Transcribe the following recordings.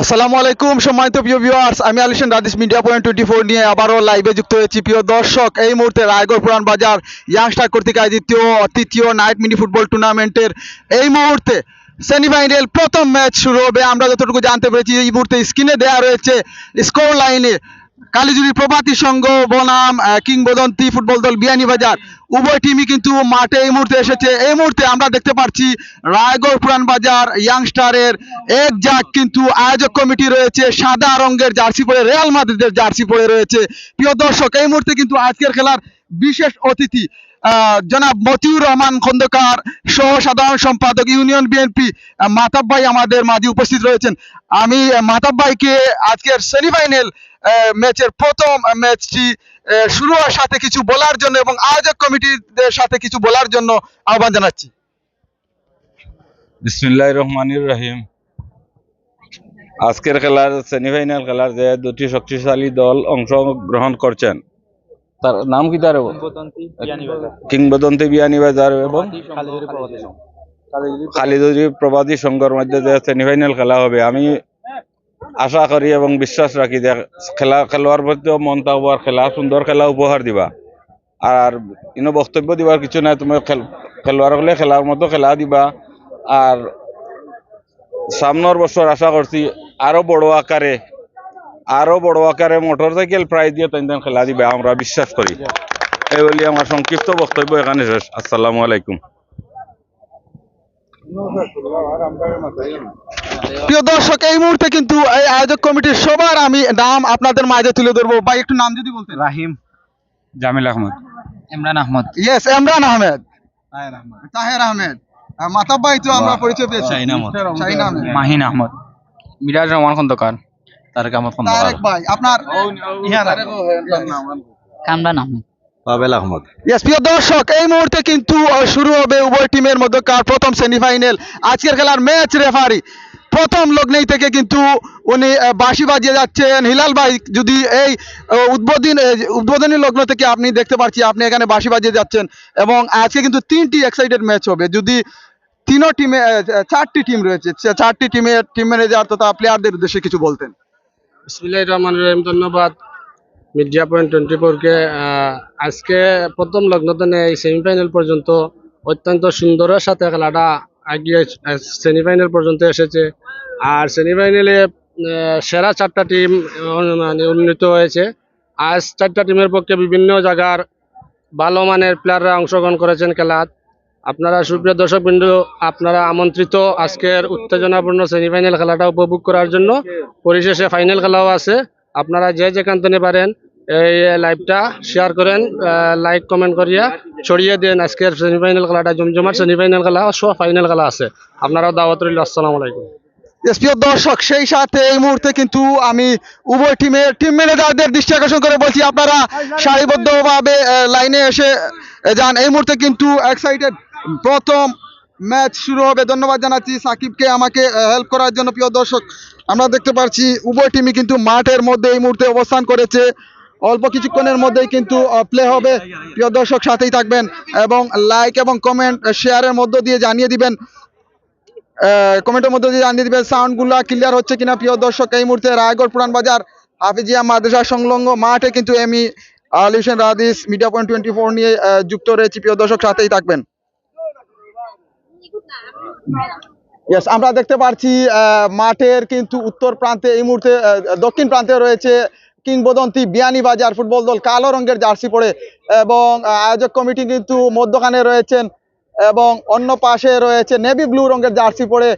আসসালামু আলাইকুম সম্মানিত প্রিয় ভিউয়ার্স, আমি আলিশান রাদিস মিডিয়া পয়েন্ট 24 নিয়ে আবারও লাইভে যুক্ত হয়েছি। প্রিয় দর্শক, এই মুহূর্তে রায়গড় পুরান বাজার ইয়াংস্টার কর্তৃক আয়োজিত তৃতীয় নাইট মিনি ফুটবল টুর্নামেন্টের এই মুহূর্তে সেমিফাইনাল প্রথম ম্যাচ শুরু হবে। আমরা যতটুকু জানতে পেরেছি এই মুহূর্তে স্ক্রিনে দেওয়া রয়েছে স্কোর লাইনে কালীজুড়ি প্রভাতী সংঘ বনাম কিংবদন্তি ফুটবল দল বিয়ানীবাজার, উভয় টিমই কিন্তু মাঠে এই মুহূর্তে এসেছে। এই মুহূর্তে আমরা দেখতে পাচ্ছি রায়গড় পুরান বাজার ইয়াংস্টারের এক জাক কিন্তু আয়োজক কমিটি রয়েছে সাদা রঙের জার্সি পরে, রিয়াল মাদ্রিদের জার্সি পরে রয়েছে। প্রিয় দর্শক, এই মুহূর্তে কিন্তু আজকের খেলার বিশেষ অতিথি জনাব মতিউর রহমান খন্দকার সহ সাধারণ সম্পাদক ইউনিয়ন বিএনপি মাতাব ভাই আমাদের মাঝে উপস্থিত রয়েছেন। আমি মাতাব ভাইকে আজকের সেমিফাইনাল ম্যাচের প্রথম ম্যাচটি শুরু হওয়ার সাথে কিছু বলার জন্য এবং আয়োজক কমিটিদের সাথে কিছু বলার জন্য আহ্বান জানাচ্ছি। বিসমিল্লাহির রহমানির রহিম। আজকের খেলার সেমিফাইনাল খেলার যে দুটি শক্তিশালী দল অংশগ্রহণ করছেন তার নাম কি? তার কিংবদন্তি বিয়ানীবাজার এবং খালিদুরি প্রবাদী সংঘের মধ্যে যে সেমিফাইনাল খেলা হবে, আমি আশা করি এবং বিশ্বাস রাখি যে খেলোয়াড় প্রতিও মন থাকবার, খেলা সুন্দর খেলা উপহার দিবা। আর বক্তব্য দিবার কিছু নাই, তুমি খেলোয়াড় হলে খেলার মতো খেলা দিবা। আর সামনের বছর আশা করছি আরো বড় আকারে মোটরসাইকেল প্রাইজ দিয়ে তিন খেলা দিবে, আমরা বিশ্বাস করি। এই বলি আমার সংক্ষিপ্ত বক্তব্য এখানে শেষ। আসসালামু আলাইকুম। প্রিয় দর্শক, এই মুহূর্তে কিন্তু এই আয়োজক কমিটির সবার আমি নাম আপনাদের মাঝে তুলে ধরবো। ভাই একটু নাম যদি বলতেন। রাহিম, জামিল আহমদ, ইমরান আহমদ। ইয়েস, ইমরান আহমেদ, তাহের আহমেদ। মাতাব ভাই তো আমরা পরিচয় পেয়েছি। শাহিন আহমেদ, মাহিন আহমদ, মিরাজ রহমান খন্দকার, তারেক আহমদ খন্দকার। তারেক ভাই, আপনার কামরান আহমদ, পাবেল আহমদ। ইয়েস, প্রিয় দর্শক, এই মুহূর্তে কিন্তু শুরু হবে উভয় টিমের মধ্যকার প্রথম সেমিফাইনাল। আজকের খেলার ম্যাচ রেফারি প্রথম লগ্নেই থেকে কিন্তু উনি বাঁশি বাজিয়ে যাচ্ছেন। হিলাল ভাই, যদি এই উদ্বোধনী লগ্ন থেকে আপনি দেখতে পাচ্ছি আপনি এখানে বাঁশি বাজিয়ে যাচ্ছেন এবং আজকে কিন্তু 3টি এক্সাইটেড ম্যাচ হবে। যদি তিনও টিমে 4টি টিম রয়েছে, 4টি টিমের টিম ম্যানেজার তথা প্লেয়ারদের উদ্দেশ্যে কিছু বলতেন। বিসমিল্লাহির রহমানির রহিম। ধন্যবাদ মিডিয়া পয়েন্ট 24কে। আজকে প্রথম লগ্ন থেকে এই সেমিফাইনাল পর্যন্ত অত্যন্ত সুন্দরের সাথে খেলাটা আগিয়ে সেমিফাইনাল পর্যন্ত এসেছে। আর সেমিফাইনালে সেরা 4টা টিম মানে উন্নীত হয়েছে। আজ 4টা টিমের পক্ষে বিভিন্ন জায়গার ভালো মানের প্লেয়াররা অংশগ্রহণ করেছেন খেলাত। আপনারা সুপ্রিয় দর্শকবৃন্দ, আপনারা আমন্ত্রিত আজকের উত্তেজনাপূর্ণ সেমিফাইনাল খেলাটা উপভোগ করার জন্য। পরিশেষে ফাইনাল খেলাও আছে। আপনারা যে যেখান থেকে পারেন এই লাইভটা শেয়ার করেন, লাইক কমেন্ট করিয়া ছড়িয়ে দেন। আজকের সেমিফাইনাল খেলাটা জমজমাট সেমিফাইনাল খেলা সহ ফাইনাল খেলা আছে, আপনারাও দাওয়াত রইল। আসসালামু আলাইকুম। প্রিয় দর্শক, সেই সাথে এই মুহূর্তে কিন্তু আমি উভয় টিমের টিম ম্যানেজারদের দৃষ্টি আকর্ষণ করে বলছি আপনারা সারিবদ্ধভাবে লাইনে এসে যান। এই মুহূর্তে কিন্তু এক্সাইটেড প্রথম ম্যাচ শুরু হবে। ধন্যবাদ জানাচ্ছি সাকিবকে আমাকে হেল্প করার জন্য। প্রিয় দর্শক, আমরা দেখতে পাচ্ছি উভয় টিমই কিন্তু মাঠের মধ্যে এই মুহূর্তে অবস্থান করেছে। অল্প কিছুক্ষণের মধ্যেই কিন্তু প্লে হবে। প্রিয় দর্শক, সাথেই থাকবেন এবং লাইক এবং কমেন্ট শেয়ারের মধ্য দিয়ে জানিয়ে দিবেন, কমেন্টের মধ্যে দিয়ে জানিয়ে দিবেন সাউন্ডগুলো ক্লিয়ার হচ্ছে কিনা। প্রিয় দর্শক, এই মুহূর্তে রায়গড় পুরান বাজার হাফিজিয়া মাদ্রাসা সংলগ্ন মাঠে কিন্তু আমি আলিশান রাদিস মিডিয়া পয়েন্ট 24 নিয়ে যুক্ত রয়েছি। প্রিয় দর্শক, সাথেই থাকবেন। ইয়েস, আমরা দেখতে পাচ্ছি মাঠের কিন্তু উত্তর প্রান্তে এই মুহূর্তে দক্ষিণ প্রান্তে রয়েছে কিংবদন্তি বিয়ানীবাজার ফুটবল দল কালো রঙের জার্সি পরে এবং আয়োজক কমিটি কিন্তু মধ্যখানে রয়েছেন এবং অন্য পাশে রয়েছে নেভি ব্লু রঙের জার্সি পরে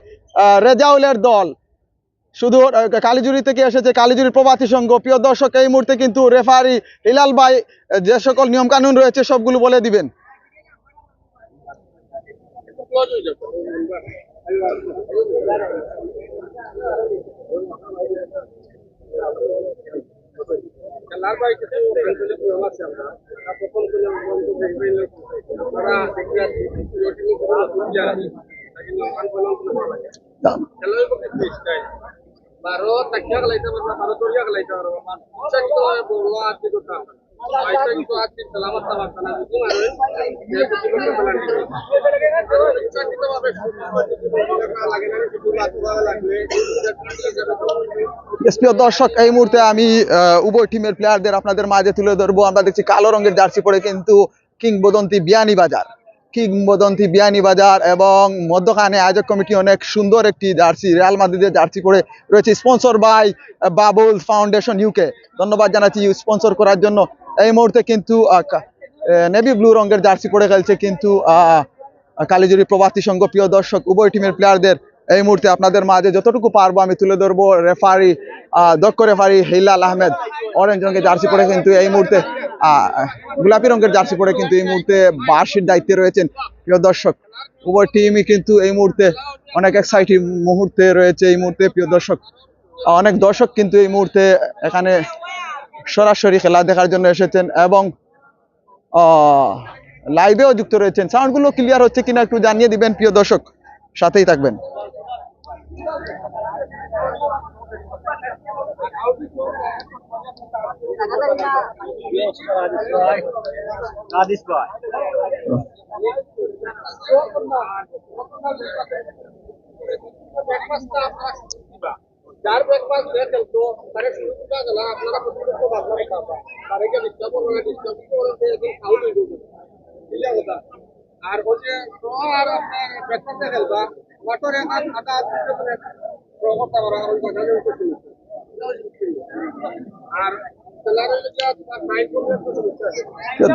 রেজাউলের দল। শুধু কালীজুড়ি থেকে এসেছে কালীজুড়ির প্রভাতী সংঘ। প্রিয় দর্শক, এই মুহূর্তে কিন্তু রেফারি হিলাল ভাই যে সকল নিয়ম কানুন রয়েছে সবগুলো বলে দিবেন। প্রিয় দর্শক, এই মুহূর্তে আমি উভয় টিমের প্লেয়ারদের আপনাদের মাঝে তুলে ধরবো। আমরা দেখছি কালো রঙের জার্সি পরে কিন্তু কিংবদন্তি বিয়ানীবাজার এবং মধ্যখানে আয়োজক কমিটি অনেক সুন্দর একটি জার্সি রিয়াল মাদ্রিদের জার্সি পরে রয়েছে, sponsor by Babul Foundation UK. ধন্যবাদ জানাচ্ছি স্পন্সর করার জন্য। এই মুহূর্তে কিন্তু নেভি ব্লু রঙের জার্সি পরে খেলছে কিন্তু কালিজুরি প্রবাসী সংঘ। প্রিয় দর্শক, উভয় টিমের প্লেয়ারদের এই মুহূর্তে আপনাদের মাঝে যতটুকু পারবো আমি তুলে ধরবো। রেফারি দক্ষ রেফারি হিলাল আহমেদ অরেঞ্জ রঙের জার্সি পরে কিন্তু এই মুহূর্তে গোলাপি রঙের জার্সি পরে কিন্তু এই মুহূর্তে বার্ষিক দায়িত্বে রয়েছেন। প্রিয় দর্শক, উভয় টিমই কিন্তু এই মুহূর্তে অনেক এক্সাইটিং মুহূর্তে রয়েছে। এই মুহূর্তে প্রিয় দর্শক, অনেক দর্শক কিন্তু এই মুহূর্তে এখানে সরাসরি খেলা দেখার জন্য এসেছেন এবং লাইভেও যুক্ত রয়েছেন। সাউন্ডগুলো ক্লিয়ার হচ্ছে কিনা একটু জানিয়ে দিবেন প্রিয় দর্শক, সাথেই থাকবেন। আর হচ্ছে আর আপনার ব্রেকফাস্টে খেলবা ওয়াটার আদা করতে পারা আর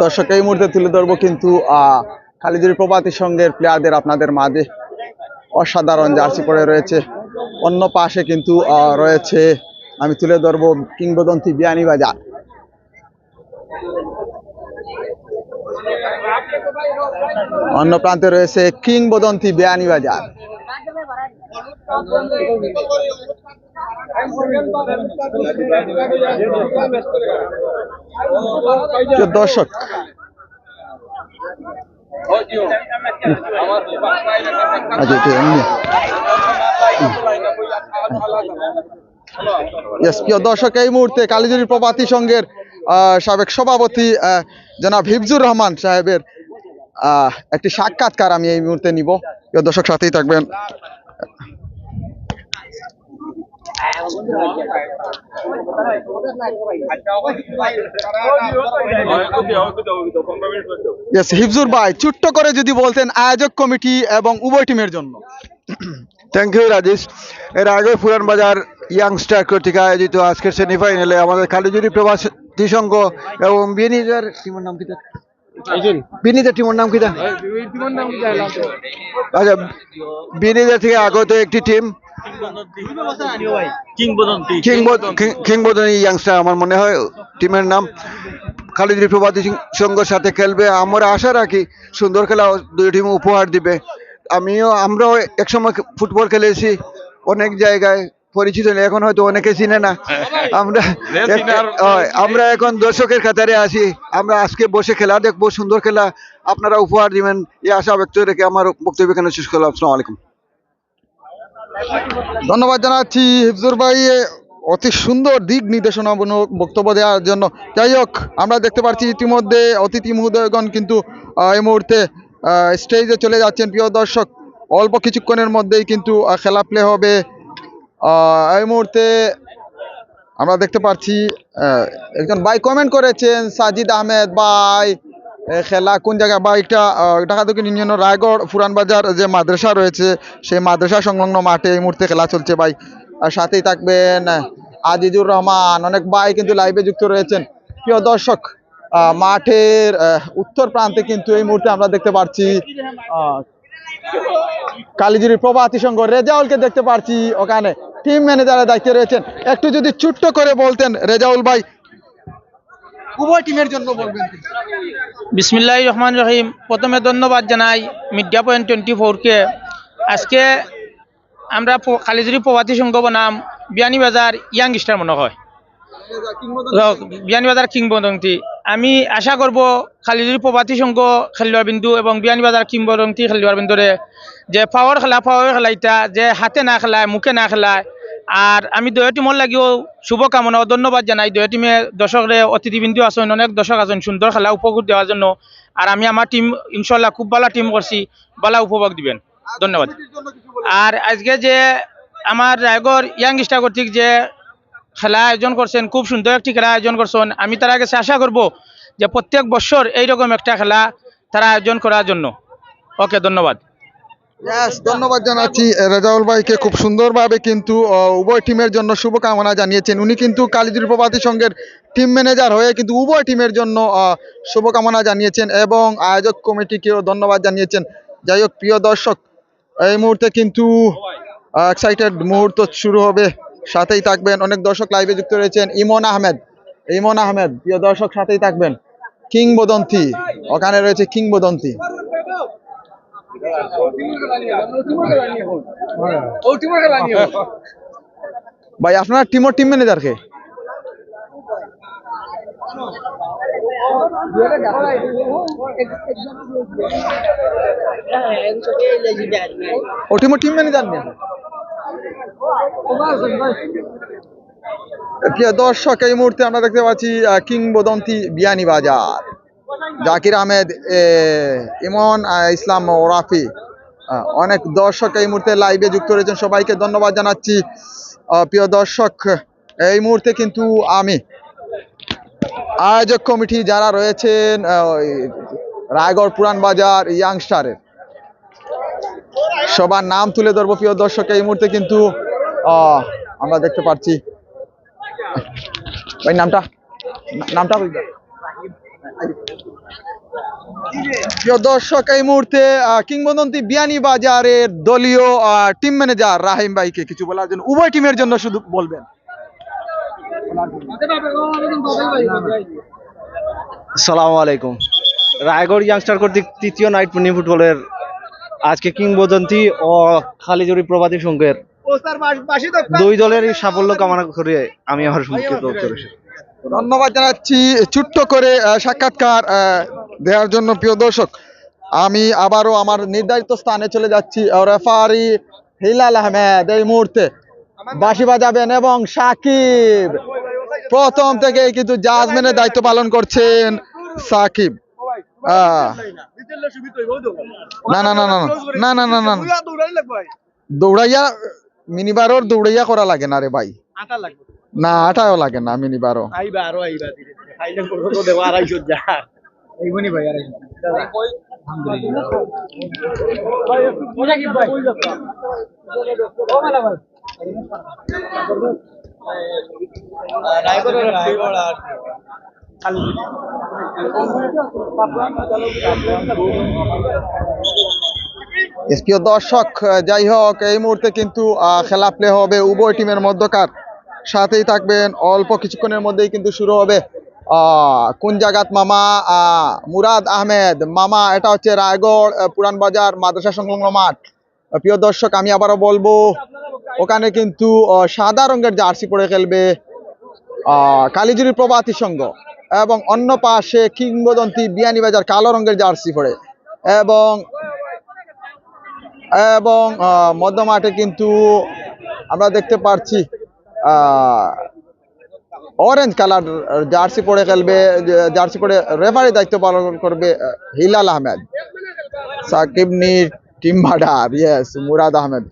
দর্শক, এই মুহূর্তে তুলে ধরবো কিন্তু খালিজুরি প্রবাসী সংঘের প্লেয়ারদের আপনাদের মাঝে। অসাধারণ জার্সি পরে রয়েছে। অন্য পাশে কিন্তু রয়েছে, আমি তুলে ধরবো কিংবদন্তি বিয়ানীবাজার। অন্য প্রান্তে রয়েছে কিংবদন্তি বিয়ানীবাজার। দর্শক, প্রিয় দর্শক, এই মুহূর্তে কালিজুরি প্রবাসী সংঘের সাবেক সভাপতি জনাব হিফজুর রহমান সাহেবের একটি সাক্ষাৎকার আমি এই মুহূর্তে নিব। প্রিয় দর্শক, সাথেই থাকবেন। হিফজুর ভাই, ছোট্ট করে যদি বলতেন আয়োজক কমিটি এবং উভয় টিমের জন্য। Thank you Rajesh. এর আগে পুরান বাজার ইয়াংস্টার কর্তৃক আয়োজিত আজকের সেমিফাইনালে আমাদের কালিজুরি প্রবাসী সংঘ এবং বিয়ানীবাজার টিমের নাম কিটা? বিয়ানীবাজার টিমের নাম কিটা? আচ্ছা, বিয়ানীবাজার থেকে আগত একটি টিম কিংবদন্তি ইয়াংস্টার আমার মনে হয় টিমের নাম, কালিজুরি প্রবাসী সংঘের সাথে খেলবে। আমরা আশা রাখি সুন্দর খেলা দুই টিম উপহার দিবে। আমরাও একসময় ফুটবল খেলেছি, অনেক জায়গায় পরিচিত নেই, এখন হয়তো অনেকে চিনে না। আমরা এখন দর্শকের কাতারে আছি। আমরা আজকে বসে খেলা দেখবো, সুন্দর খেলা আপনারা উপহার দিবেন, এই আশা ব্যক্ত রেখে আমার বক্তব্য এখানে শেষ করলাম। আসসালামু আলাইকুম। ধন্যবাদ জানাচ্ছি হিফজুর ভাই অতি সুন্দর দিক নির্দেশনামূলক বক্তব্য দেওয়ার জন্য। যাই হোক, আমরা দেখতে পাচ্ছি ইতিমধ্যে অতিথি মহোদয়গণ কিন্তু এই মুহূর্তে স্টেজে চলে যাচ্ছেন। প্রিয় দর্শক, অল্প কিছুক্ষণের মধ্যেই কিন্তু খেলা প্লে হবে। এই মুহূর্তে আমরা দেখতে পাচ্ছি একজন ভাই কমেন্ট করেছেন, সাজিদ আহমেদ ভাই, খেলা কোন জায়গায়? বাইকটা ঢাকা দক্ষিণ ইউনিয়নের রায়গড় পুরান বাজার যে মাদ্রাসা রয়েছে সেই মাদ্রাসা সংলগ্ন মাঠে এই মুহূর্তে খেলা চলছে ভাই। আর সাথেই থাকবেন আজিজুর রহমান, অনেক ভাই কিন্তু লাইভে যুক্ত রয়েছেন। প্রিয় দর্শক, মাঠের উত্তর প্রান্তে কিন্তু এই মুহূর্তে আমরা দেখতে পাচ্ছি কালিজুরি প্রবাসী সংঘ রেজাউলকে দেখতে পাচ্ছি, ওখানে টিম ম্যানেজারের দায়িত্বে রয়েছেন। একটু যদি ছোট্ট করে বলতেন রেজাউল ভাই, উভয় টিমের জন্য বলবেন। বিসমিল্লাহির রহমানির রহিম। প্রথমে ধন্যবাদ জানাই মিডিয়া পয়েন্ট 24কে। আজকে আমরা কালিজুরি প্রবাসী সংঘ বনাম বিয়ানীবাজার ইয়াংস্টার মনে হয়, বিয়ানীবাজার কিংবদন্তি। আমি আশা করব কালিজুরি প্রবাসী সংঘ খেলোয়াড় বিন্দু এবং বিয়ানীবাজার কিংবদন্তি খেলোয়াড় বিন্দুরে যে পাওয়ার খেলা এটা যে হাতে না খেলায়, মুখে না খেলায়, আর আমি দয়া টিমর লাগিও শুভকামনা ও ধন্যবাদ জানাই। দয়া টিমে দর্শকরে অতিথিবৃন্দু আছেন, অনেক দর্শক আছেন সুন্দর খেলা উপভোগ দেওয়ার জন্য। আর আমি আমার টিম ইনশাল্লাহ খুব ভালো টিম করছি, ভালো উপভোগ দিবেন। ধন্যবাদ। আর আজকে যে আমার রায়গড় ইয়াং স্টার কর্তৃক যে খেলা আয়োজন করছেন, খুব সুন্দর একটি খেলা আয়োজন করছেন। আমি তার কাছে আশা করব যে প্রত্যেক বছর এইরকম একটা খেলা তারা আয়োজন করার জন্য। ওকে, ধন্যবাদ। Yes, ধন্যবাদ জানাচ্ছি রেজাউল ভাইকে, খুব সুন্দরভাবে কিন্তু উভয় টিমের জন্য শুভকামনা জানিয়েছেন। উনি কিন্তু কালিজুরি প্রভাতী সংঘের টিম ম্যানেজার হয়ে কিন্তু উভয় টিমের জন্য শুভকামনা জানিয়েছেন এবং আয়োজক কমিটিকেও ধন্যবাদ জানিয়েছেন। যাই হোক প্রিয় দর্শক, এই মুহূর্তে কিন্তু এক্সাইটেড মুহূর্ত শুরু হবে, সাথেই থাকবেন। অনেক দর্শক লাইভে যুক্ত রয়েছেন। ইমন আহমেদ প্রিয় দর্শক সাথেই থাকবেন। কিংবদন্তি, ওখানে রয়েছে কিংবদন্তি। ভাই আপনার টিম ম্যানেজার কে? ও টিম ম্যানেজার নেই। প্রিয় দর্শক, এই মুহূর্তে আমরা দেখতে পাচ্ছি কিংবদন্তি বিয়ানীবাজার, জাকির আহমেদ, ইমন ইসলাম ও রাফি, অনেক দর্শক এই মুহূর্তে লাইভে যুক্ত রয়েছেন। সবাইকে ধন্যবাদ জানাচ্ছি। প্রিয় দর্শক, এই মুহূর্তে কিন্তু আমি আয়োজক কমিটি যারা রয়েছেন রায়গড় পুরান বাজার ইয়াংস্টারের সবার নাম তুলে ধরবো। প্রিয় দর্শক, এই মুহূর্তে কিন্তু আমরা দেখতে পাচ্ছি ভাই নামটা বলবেন? প্রিয় দর্শক, এই মুহূর্তে কিংবদন্তি বিয়ানীবাজারের দলীয় টিম ম্যানেজার রাহিম ভাইকে কিছু বলার জন্য, উভয় টিমের জন্য শুধু বলবেন। আসসালামু আলাইকুম। রায়গড় ইয়াংস্টার কর্তৃক তৃতীয় নাইট মিনি ফুটবলের আজকে কিংবদন্তি ও খালিজুরি প্রভাতী সংঘের দুই দলেরই সাফল্য কামনা করে আমি আমার সংক্ষিপ্ত করেছি। ধন্যবাদ জানাচ্ছি ছোট্ট করে সাক্ষাৎকার দেওয়ার জন্য। প্রিয় দর্শক, আমি আবারও আমার নির্ধারিত স্থানে চলে যাচ্ছি। রেফারি হিলাল আহমেদ এই মুহূর্তে বাঁশি বাজাবেন এবং সাকিব প্রথম থেকে কিন্তু জাজম্যানের দায়িত্ব পালন করছেন। সাকিব না, দৌড়াইয়া মিনিবারও দৌড়াইয়া করা লাগে না রে ভাই, না আটাও লাগে না মিনিবারও। প্রিয় দর্শক, যাই হোক এই মুহূর্তে কিন্তু খেলা প্লে হবে উভয় টিমের মধ্যকার, সাথেই থাকবেন। অল্প কিছুক্ষণের মধ্যেই কিন্তু শুরু হবে। কোন জায়গাত মামা? মুরাদ আহমেদ মামা, এটা হচ্ছে রায়গড় পুরান বাজার মাদ্রাসা সংলগ্ন মাঠ। প্রিয় দর্শক, আমি আবারও বলবো ওখানে কিন্তু সাদা রঙের জার্সি পরে খেলবে কালিজুরি প্রভাতী সংঘ এবং অন্য পাশে কিংবদন্তি বিয়ানীবাজার কালো রঙের জার্সি পরে, এবং মধ্য মাঠে কিন্তু আমরা দেখতে পাচ্ছি অরেঞ্জ কালার জার্সি পরে খেলবে, জার্সি পরে রেফারির দায়িত্ব পালন করবে হিলাল আহমেদ। সাকিব নি টিম ভাড়ার, ইয়েস মুরাদ আহমেদ।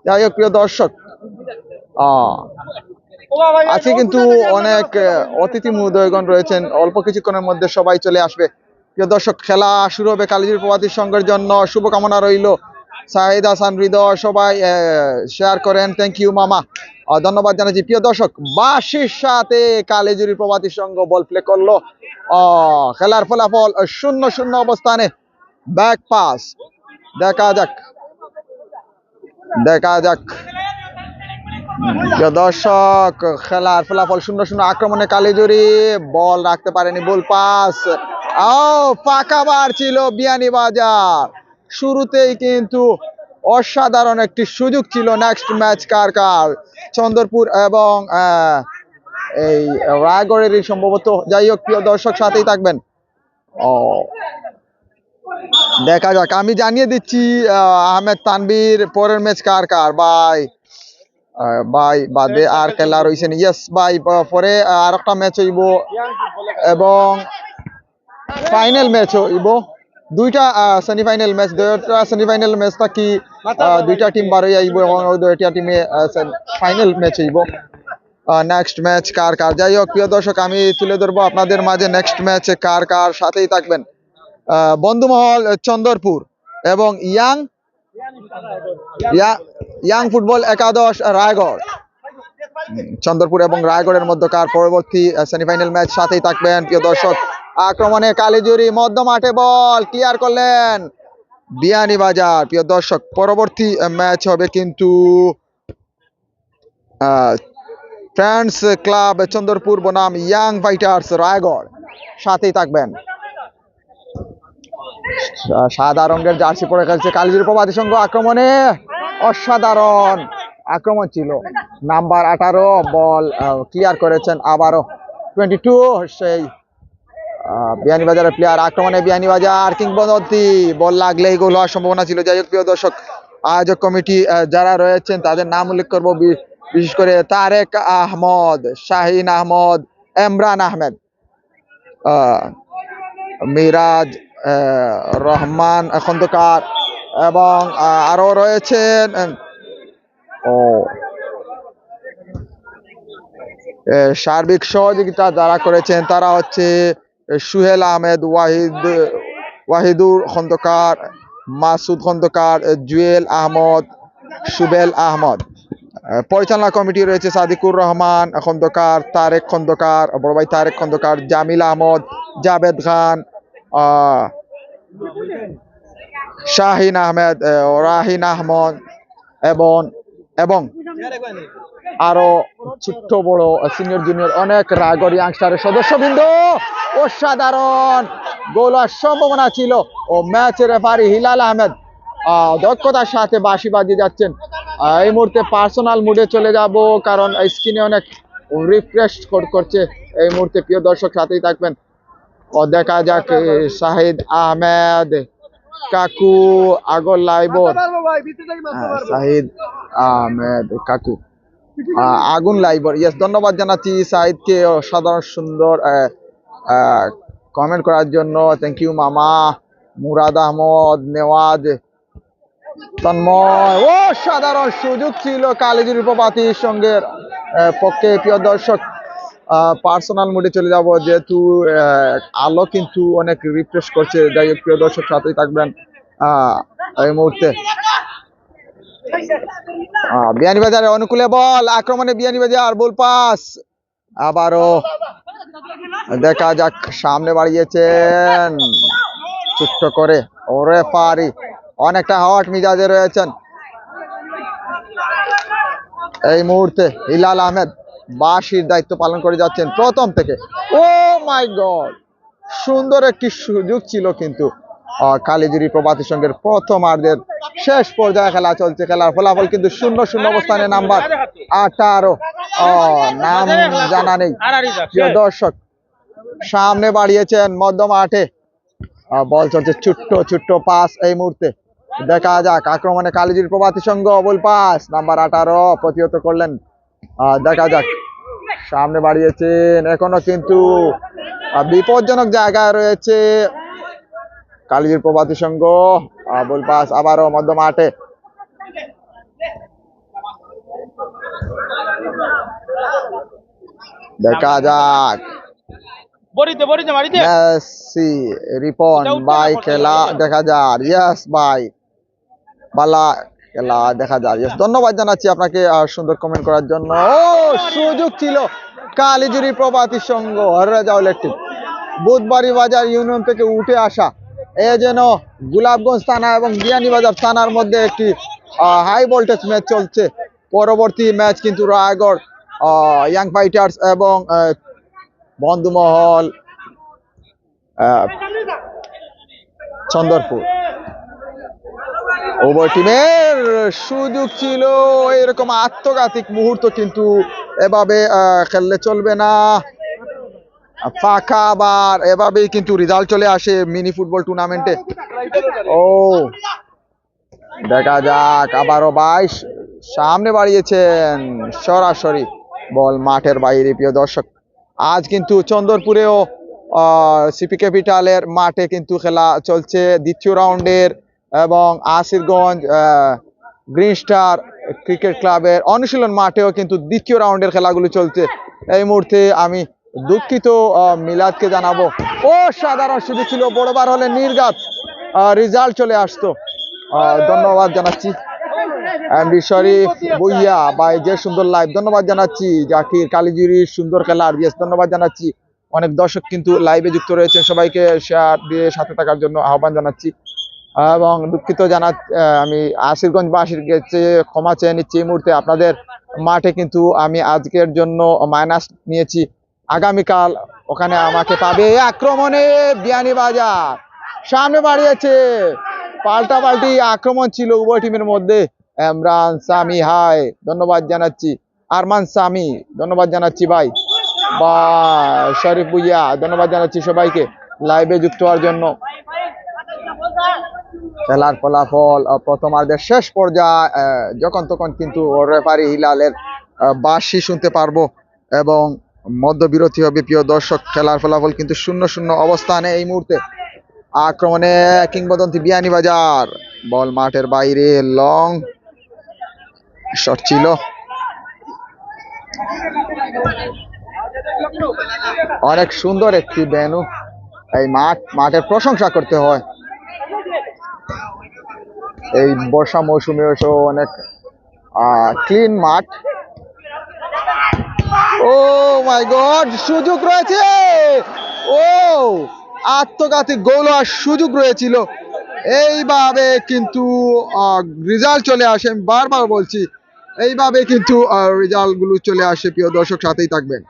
যাই হোক প্রিয় দর্শক, আজকে কিন্তু অনেক অতিথি মহোদয়গণ রয়েছেন, অল্প কিছুক্ষণের মধ্যে সবাই চলে আসবে। প্রিয় দর্শক, খেলা শুরু হবে কালিজুরি প্রভাতী সংঘের জন্য। শুভকামনা রইল। সাহিদ হাসান হৃদয় সবাই শেয়ার করেন, থ্যাংক ইউ মামা, ধন্যবাদ জানাচ্ছি। প্রিয় দর্শক, বাঁশির সাথে কালিজুরি প্রভাতী সংঘ বল প্লে করলো। খেলার ফলাফল 0-0 অবস্থানে। ব্যাক পাস, দেখা যাক। প্রিয় দর্শক, খেলার ফলাফল 0-0। আক্রমণে কালিজুরি, বল রাখতে পারেনি, বল পাস, ফাঁকাবার ছিল বিয়ানীবাজার। শুরুতেই কিন্তু অসাধারণ একটি সুযোগ ছিল। নেক্সট ম্যাচ কার চন্দ্রপুর এবং এই রায়গড়েরই সম্ভবত। যাই হোক প্রিয় দর্শক, সাথেই থাকবেন। দেখা যাক, আমি জানিয়ে দিচ্ছি আহমেদ তানভীর পরের ম্যাচ কার ভাই। ভাই বাদে আর খেলা রয়েছেন ইয়েস ভাই পরে আর একটা ম্যাচ হইব এবং ফাইনাল ম্যাচ হইব দুইটা সেমিফাইনাল ম্যাচ দুইটা সেমিফাইনাল ম্যাচ থাকি দুইটা টিম বারোই আইব এবং ওই দুইটা টিমে ফাইনাল ম্যাচ হইব নেক্সট ম্যাচ কার কার যাই হোক প্রিয় দর্শক আমি তুলে ধরবো আপনাদের মাঝে নেক্সট ম্যাচে কার কার সাথেই থাকবেন বন্ধুমহল চন্দরপুর এবং ইয়াং ফুটবল একাদশ রায়গড় চন্দরপুর এবং রায়গড়ের মধ্যকার পরবর্তী সেমিফাইনাল ম্যাচ সাথেই থাকবেন প্রিয় দর্শক আক্রমণে কালীজুরি মধ্য মাঠে বল ক্লিয়ার করলেন বিয়ানীবাজার প্রিয় দর্শক পরবর্তী ম্যাচ হবে কিন্তু ফ্রেন্ডস ক্লাব চন্দরপুর বনাম ইয়াং ফাইটার্স রায়গড় সাথেই থাকবেন সাদা রঙের জার্সি পরে খেলছে কালীজুরি প্রবাদী সংঘ আক্রমণে অসাধারণ আক্রমণ ছিল নাম্বার 18 বল ক্লিয়ার করেছেন আবারও 22 সেই বিয়ানীবাজারের প্লেয়ার আক্রমণে বিয়ানীবাজার কিংবদন্তি বল লাগলেই গোল হওয়ার সম্ভাবনা ছিল যাই হোক প্রিয় দর্শক আয়োজক কমিটি যারা রয়েছেন তাদের নাম উল্লেখ করবো বিশেষ করে তারেক আহমদ শাহিন আহমদ এমরান আহমেদ মিরাজ রহমান খন্দকার এবং আরো রয়েছেন সার্বিক সহযোগিতা যারা করেছেন তারা হচ্ছে সুহেল আহমেদ ওয়াহিদুর খন্দকার মাসুদ খন্দকার জুয়েল আহমদ সুবেল আহমদ পরিচালনা কমিটি রয়েছে সাদিকুর রহমান খন্দকার তারেক খন্দকার বড় ভাই তারেক খন্দকার জামিল আহমদ জাভেদ খান শাহিন আহমেদ রাহিন আহমদ এবং আরো ছোট্ট বড় সিনিয়র জুনিয়র অনেক রায়গড় ইয়াংস্টারের সদস্যবৃন্দ অসাধারণ গোল হওয়ার সম্ভাবনা ছিল ও ম্যাচের রেফারি হিলাল আহমেদ দক্ষতার সাথে বাঁশি বাজিয়ে যাচ্ছেন এই মুহূর্তে পার্সোনাল মুডে চলে যাব কারণ স্ক্রিনে অনেক রিফ্রেশ করছে এই মুহূর্তে প্রিয় দর্শক সাথেই থাকবেন ও দেখা যাক শাহিদ আহমেদ কাকু আগর লাইবর শাহিদ আহমেদ কাকু আগুন লাইবর ইয়েস ধন্যবাদ জানাচ্ছি সাহিদকে অসাধারণ সুন্দর কমেন্ট করার জন্য থ্যাংক ইউ মামা মুরাদ আহমদ নেওয়াজ তন্ময় অসাধারণ সুযোগ ছিল কালীজুরি প্রপাতির সঙ্গে পক্ষে প্রিয় দর্শক পার্সোনাল মোডে চলে যাব যেহেতু আলো কিন্তু অনেক রিফ্রেশ করছে যাই হোক প্রিয় দর্শক সাথেই থাকবেন এই মুহূর্তে বিয়ানীবাজারের অনুকূলে বল আক্রমণে বিয়ানীবাজার বল পাস আবারও দেখা যাক সামনে বাড়িয়েছেন ছোট্ট করে ওরে পারি অনেকটা হট মিজাজে রয়েছেন এই মুহূর্তে হিলাল আহমেদ বাঁশির দায়িত্ব পালন করে যাচ্ছেন প্রথম থেকে ও মাই গড সুন্দর একটি সুযোগ ছিল কিন্তু কালীজুরি প্রভাতী সংঘের প্রথমার্ধের শেষ পর্যায়ে খেলা চলছে খেলার ফলাফল কিন্তু 0-0 অবস্থানে নাম্বার 18 নাম জানা নেই প্রিয় দর্শক সামনে বাড়িয়েছেন মধ্য মাঠে বল চলছে ছোট্ট পাস এই মুহূর্তে দেখা যাক আক্রমণে কালীজুরি প্রভাতী সংঘ বল পাস নাম্বার 18 প্রতিহত করলেন দেখা যাক সামনে বাড়িয়েছেন এখনো কিন্তু বিপজ্জনক জায়গায় রয়েছে কালীজুরি প্রভাতী সংঘ বল পাস আবারও মধ্য মাঠে দেখা যাক মেসি রিপন ভাই খেলা দেখা যাক ইয়েস ভাই বালা খেলা দেখা যায় ইয়েস ধন্যবাদ জানাচ্ছি আপনাকে সুন্দর কমেন্ট করার জন্য সুযোগ ছিল কালীজুরি প্রভাতী সংঘ রেজাউলের বুধবাড়ি বাজার ইউনিয়ন থেকে উঠে আসা এ যেন গোলাপগঞ্জ থানা এবং বিয়ানীবাজার থানার মধ্যে একটি হাই ভোল্টেজ ম্যাচ চলছে পরবর্তী ম্যাচ কিন্তু রায়গড় ইয়াং ফাইটার্স এবং বন্ধুমহল চন্দরপুর উভয় টিমের সুযোগ ছিল এরকম আত্মঘাতিক মুহূর্ত কিন্তু এভাবে খেললে চলবে না ফাঁকা আবার এভাবেই কিন্তু রেজাল্ট চলে আসে মিনি ফুটবল টুর্নামেন্টে ও দেখা যাক আবারও 22 সামনে বাড়িয়েছেন সরাসরি বল মাঠের বাইরে। প্রিয় দর্শক, আজ কিন্তু চন্দরপুরেও সিপি ক্যাপিটালের মাঠে কিন্তু খেলা চলছে দ্বিতীয় রাউন্ডের, এবং আসিরগঞ্জ গ্রিন স্টার ক্রিকেট ক্লাবের অনুশীলন মাঠেও কিন্তু দ্বিতীয় রাউন্ডের খেলাগুলো চলছে। এই মুহূর্তে আমি দুঃখিত মিলাদকে জানাবো, ও সাধারণ সুযোগ ছিল, বড়বার হলে নির্ঘাত রেজাল্ট চলে আসতো। ধন্যবাদ জানাচ্ছি এমডি শরীফ বইয়া ভাই, যে সুন্দর লাইভ, ধন্যবাদ জানাচ্ছি জাকির কালিজুরির সুন্দর খেলা আরবিএস, ধন্যবাদ জানাচ্ছি। অনেক দর্শক কিন্তু লাইভে যুক্ত রয়েছেন, সবাইকে শেয়ার দিয়ে সাথে থাকার জন্য আহ্বান জানাচ্ছি। এবং দুঃখিত আমি আসিরগঞ্জবাসীর কাছে ক্ষমা চেয়ে নিচ্ছি। এই মুহূর্তে আপনাদের মাঠে কিন্তু আমি আজকের জন্য মাইনাস নিয়েছি, আগামীকাল ওখানে আমাকে পাবে। আক্রমণে বিয়ানীবাজার সামনে বাড়িয়েছে, পাল্টাপাল্টি আক্রমণ ছিল উভয় টিমের মধ্যে। ইমরান সামি হাই, ধন্যবাদ জানাচ্ছি। আরমান সামি, ধন্যবাদ জানাচ্ছি ভাই। বা শরীফ ভুইয়া, ধন্যবাদ জানাচ্ছি সবাইকে লাইভে যুক্ত হওয়ার জন্য। খেলার ফলাফল প্রথমার্ধের শেষ পর্যায়ে যখন তখন কিন্তু রেফারি হিলালের বাঁশি শুনতে পারবো এবং মধ্যবিরতি হবে। প্রিয় দর্শক, খেলার ফলাফল কিন্তু 0-0 অবস্থানে এই মুহূর্তে। আক্রমণে কিংবদন্তি বিয়ানীবাজার, বল মাঠের বাইরে, লং শট ছিল। অনেক সুন্দর একটি ভেন্যু, এই মাঠের প্রশংসা করতে হয়। এই বর্ষা মৌসুমে এসে অনেক ক্লিন মাঠ। ও মাই গড, সুযোগ রয়েছে, ও আত্মঘাতী গোল হওয়ার সুযোগ রয়েছিল। এইভাবে কিন্তু রেজাল্ট চলে আসে, আমি বারবার বলছি, এইভাবে কিন্তু রেজাল্ট গুলো চলে আসে। প্রিয় দর্শক, সাথেই থাকবেন।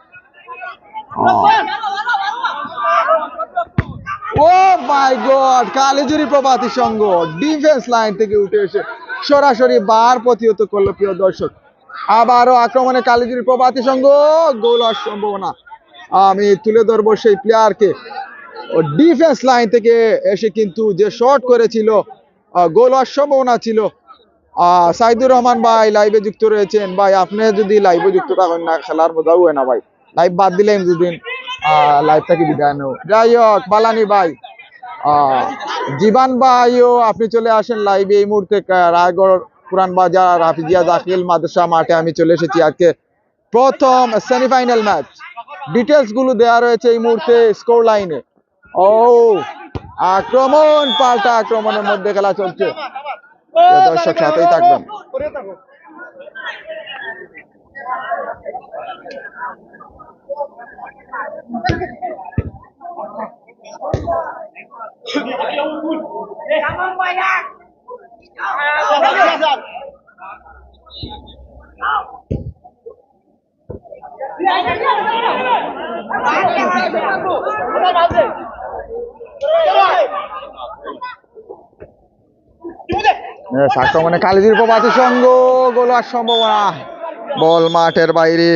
ও মাই গড, কালিজুরি প্রভাতী সংঘ ডিফেন্স লাইন থেকে উঠে এসে সরাসরি বার প্রতিহত করলো। প্রিয় দর্শক, আবারও আক্রমণে কালিজুরি প্রভাতী সংঘ, গোল হওয়ার সম্ভাবনা। আমি তুলে ধরবো সেই প্লেয়ারকে, ডিফেন্স লাইন থেকে এসে কিন্তু যে শট করেছিল, গোল হওয়ার সম্ভাবনা ছিল। সাইদুর রহমান ভাই লাইভে যুক্ত রয়েছেন। ভাই, আপনি যদি লাইভে যুক্ত থাকেন না, খেলার মজাও হয় না ভাই। লাইভ বাদ দিলে দুদিন লাইভ থেকে বিদায় নেব। যাই হোক, বালানি ভাই, জীবান ভাইও আপনি চলে আসেন লাইভে। এই মুহূর্তে রায়গড় পুরান বাজার হাফিজিয়া দাখিল মাদ্রাসা মাঠে আমি চলে এসেছি। আজকে প্রথম সেমিফাইনাল ম্যাচ, ডিটেলস গুলো দেওয়া রয়েছে এই মুহূর্তে স্কোর লাইনে। ও আক্রমণ, পাল্টা আক্রমণের মধ্যে খেলা চলছে। দর্শক, সাথেই থাকবেন। আক্রমণে কালিজির প্রভাতী সংঘ, গোল হওয়ার সম্ভাবনা, বল মাঠের বাইরে।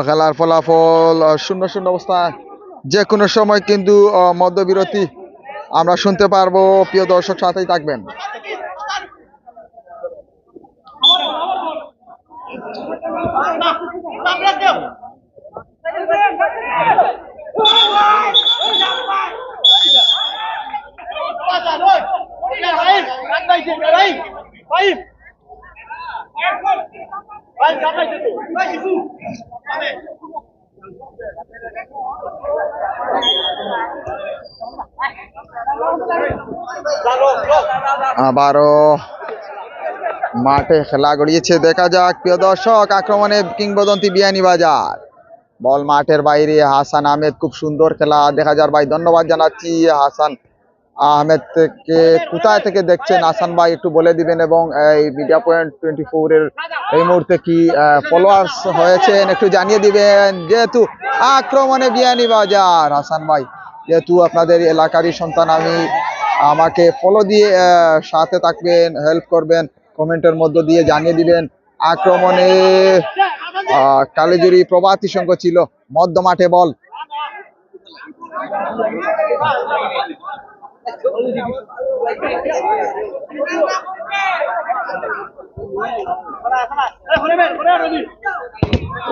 খেলার ফলাফল 0-0 অবস্থা। যে কোনো সময় কিন্তু মধ্যবিরতি আমরা শুনতে পারবো। প্রিয় দর্শক, সাথেই থাকবেন। আবারও মাঠে খেলা গড়িয়েছে, দেখা যাক। প্রিয় দর্শক, আক্রমণে কিংবদন্তি বিয়ানীবাজার, বল মাঠের বাইরে। হাসান আহমেদ, খুব সুন্দর খেলা, দেখা যাক ভাই। ধন্যবাদ জানাচ্ছি হাসান আহমেদ থেকে। কোথায় থেকে দেখছেন হাসান ভাই, একটু বলে দিবেন। এবং এই মিডিয়া পয়েন্ট 24 এর এই মুহূর্তে কি ফলোয়ার্স হয়েছেন একটু জানিয়ে দিবেন। যেহেতু আক্রমণে বিয়ানীবাজার, হাসান ভাই যেহেতু আপনাদের এলাকারই সন্তান, আমাকে ফলো দিয়ে সাথে থাকবেন, হেল্প করবেন, কমেন্টের মধ্য দিয়ে জানিয়ে দিবেন। আক্রমণে কালিজুরি প্রভাতী সংঘ ছিল, মধ্য মাঠে বল।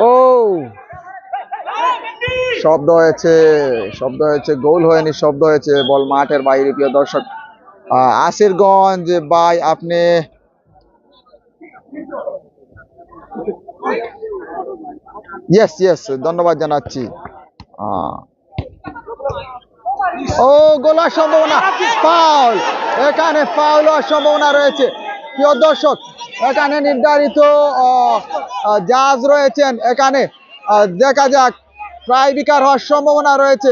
ও শব্দ হয়েছে, গোল হয়নি, শব্দ হয়েছে, বল মাঠের বাইরে। প্রিয় দর্শক, আসিরগঞ্জ ভাই আপনি ইয়েস ধন্যবাদ জানাচ্ছি। ও গোল হওয়ার সম্ভাবনা, ফাউল, এখানে ফাউল হওয়ার সম্ভাবনা রয়েছে। প্রিয় দর্শক, এখানে নির্ধারিত জাজ রয়েছেন, এখানে দেখা যাক ট্রাইবিকার হওয়ার সম্ভাবনা রয়েছে।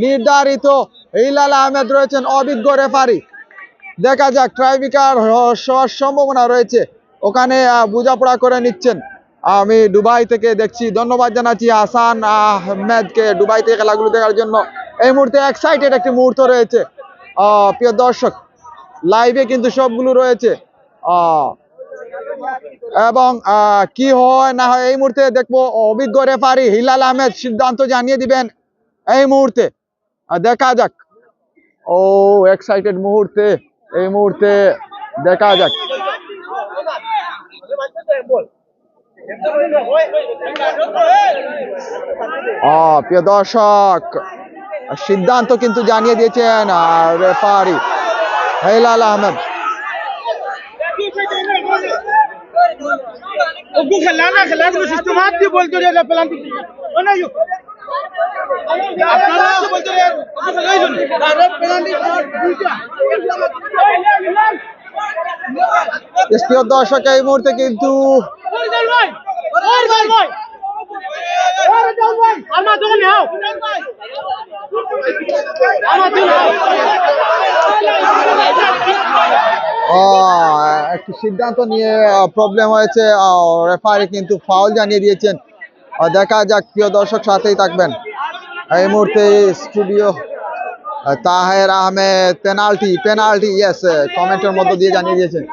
নির্ধারিত হিলাল আহমেদ রয়েছেন অভিজ্ঞ রেফারি, দেখা যাক ট্রাইবিকার হওয়ার সম্ভাবনা রয়েছে। ওখানে বোঝাপড়া করে নিচ্ছেন। আমি দুবাই থেকে দেখছি, ধন্যবাদ জানাচ্ছি হাসান আহমেদকে দুবাই থেকে খেলাগুলো দেখার জন্য। এই মুহূর্তে এক্সাইটেড একটি মুহূর্ত রয়েছে। প্রিয় দর্শক, লাইভে কিন্তু সবগুলো রয়েছে এবং কি হয় না হয় এই মুহূর্তে দেখবো। অভিজ্ঞ রেফারি হিলাল আহমেদ সিদ্ধান্ত জানিয়ে দিবেন এই মুহূর্তে, দেখা যাক। ও এক্সাইটেড মুহূর্তে, এই মুহূর্তে দেখা যাক। প্রিয় দর্শক, সিদ্ধান্ত কিন্তু জানিয়ে দিয়েছেন রেফারি হিলাল আহমেদ। প্রিয় দর্শক, এই মুহূর্তে কিন্তু একটি সিদ্ধান্ত নিয়ে প্রবলেম হয়েছে, রেফারি কিন্তু ফাউল জানিয়ে দিয়েছেন। দেখা যাক, প্রিয় দর্শক সাথেই থাকবেন। এই মুহূর্তে studio Taher Ahmed penalty, yes, কমেন্টের মধ্য দিয়ে জানিয়ে দিয়েছেন।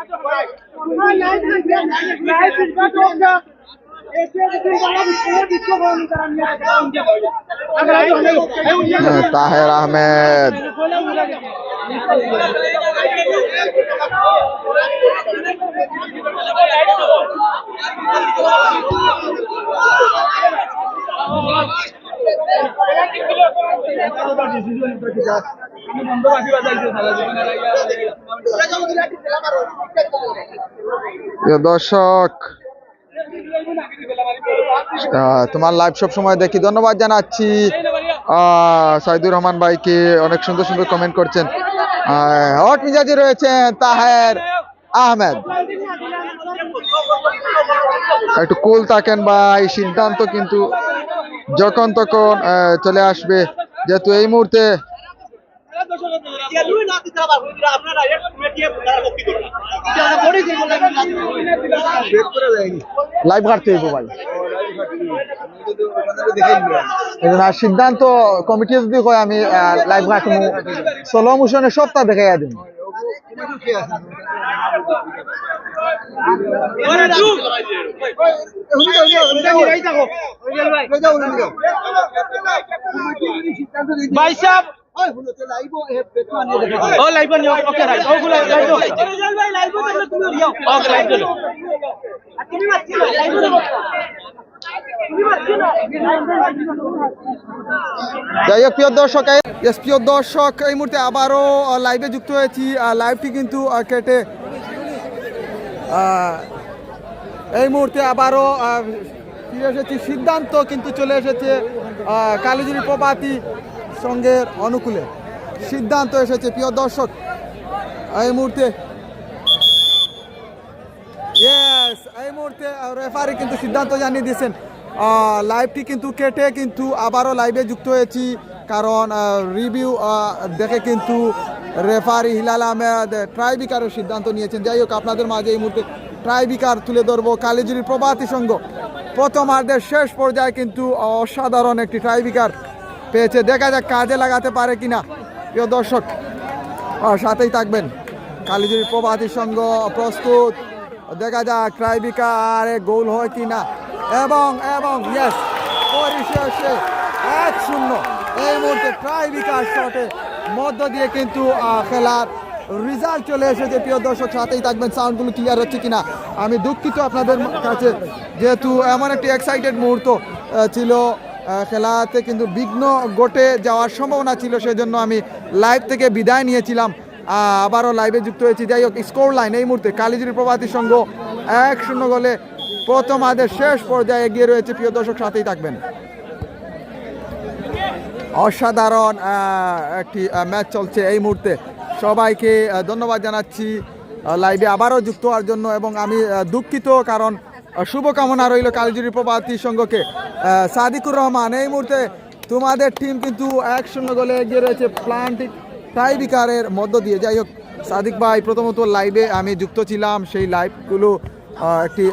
তাহের আহমেদ দর্শক, তোমার লাইভ সব সময় দেখি, ধন্যবাদ জানাচ্ছি সাইদুর রহমান ভাইকে, অনেক সুন্দর সুন্দর কমেন্ট করছেন। হট মিজাজে রয়েছেন তাহের আহমেদ, একটু কুল থাকেন ভাই, সিদ্ধান্ত কিন্তু যখন তখন চলে আসবে, যেহেতু এই মুহূর্তে লাইভ কাটতে হইব ভাই। সিদ্ধান্ত কমিটি যদি কয় আমি লাইভ কাটবো, স্লো মোশনে সপ্তাহ দেখাইয়া দিব। ভাই সাহেব যাই হোক, প্রিয় দর্শক, এই মুহূর্তে আবারও লাইভে যুক্ত হয়েছি। লাইভটি কিন্তু কেটে এই মুহূর্তে আবারও ফিরে এসেছি। সিদ্ধান্ত কিন্তু চলে এসেছে কালিজুরি প্রভাতী সংঘের অনুকূলে, সিদ্ধান্ত এসেছে। প্রিয় দর্শক, এই মুহূর্তে রেফারি কিন্তু সিদ্ধান্ত জানিয়ে দিয়েছেন। লাইভটি কিন্তু কেটে কিন্তু আবারও লাইভে যুক্ত হয়েছি, কারণ রিভিউ দেখে কিন্তু রেফারি হিলাল আহমেদ ট্রাইবিকারের সিদ্ধান্ত নিয়েছেন। যাই হোক, আপনাদের মাঝে এই মুহূর্তে ট্রাইবিকার তুলে ধরবো কালিজুরি প্রভাতী সংঘ। প্রথমার্ধের শেষ পর্যায়ে কিন্তু অসাধারণ একটি ট্রাইবিকার পেয়েছে, দেখা যাক কাজে লাগাতে পারে কিনা। প্রিয় দর্শক, সাথেই থাকবেন। কালিজুরি প্রভাতী সংঘ প্রস্তুত, দেখা যাক ট্রাইবিকারে গোল হয় কিনা। এবং ইয়েস, পরিশেষে 1-0 এই মুহূর্তে ট্রাইবিকার শটে মধ্য দিয়ে কিন্তু খেলার রেজাল্ট চলে এসেছে। প্রিয় দর্শক, সাথেই থাকবেন। সাউন্ডগুলো ক্লিয়ার হচ্ছে কিনা আমি দুঃখিত আপনাদের কাছে, যেহেতু এমন একটি এক্সাইটেড মুহূর্ত ছিল, খেলাতে কিন্তু বিঘ্ন ঘটে যাওয়ার সম্ভাবনা ছিল, সেজন্য আমি লাইভ থেকে বিদায় নিয়েছিলাম। আবারও লাইভে যুক্ত হয়েছি। যাই হোক, স্কোর লাইন এই মুহূর্তে কালিজুরি প্রভাতী সংঘ 1-0 গোলে প্রথম আধের শেষ পর্যায়ে এগিয়ে রয়েছে। প্রিয় দর্শক, সাথেই থাকবেন। অসাধারণ একটি ম্যাচ চলছে এই মুহূর্তে। সবাইকে ধন্যবাদ জানাচ্ছি লাইভে আবারও যুক্ত হওয়ার জন্য, এবং আমি দুঃখিত কারণ শুভকামনা রইল কালিজুরি প্রভাতী সংঘকে। সাদিকুর রহমান, এই মুহূর্তে তোমাদের টিম কিন্তু 1-0 গোলে এগিয়ে রয়েছে প্লান্টিক টাইবিকারের মধ্য দিয়ে। যাই হোক সাদিক ভাই, প্রথমত লাইভে আমি যুক্ত ছিলাম, সেই লাইভগুলো একটি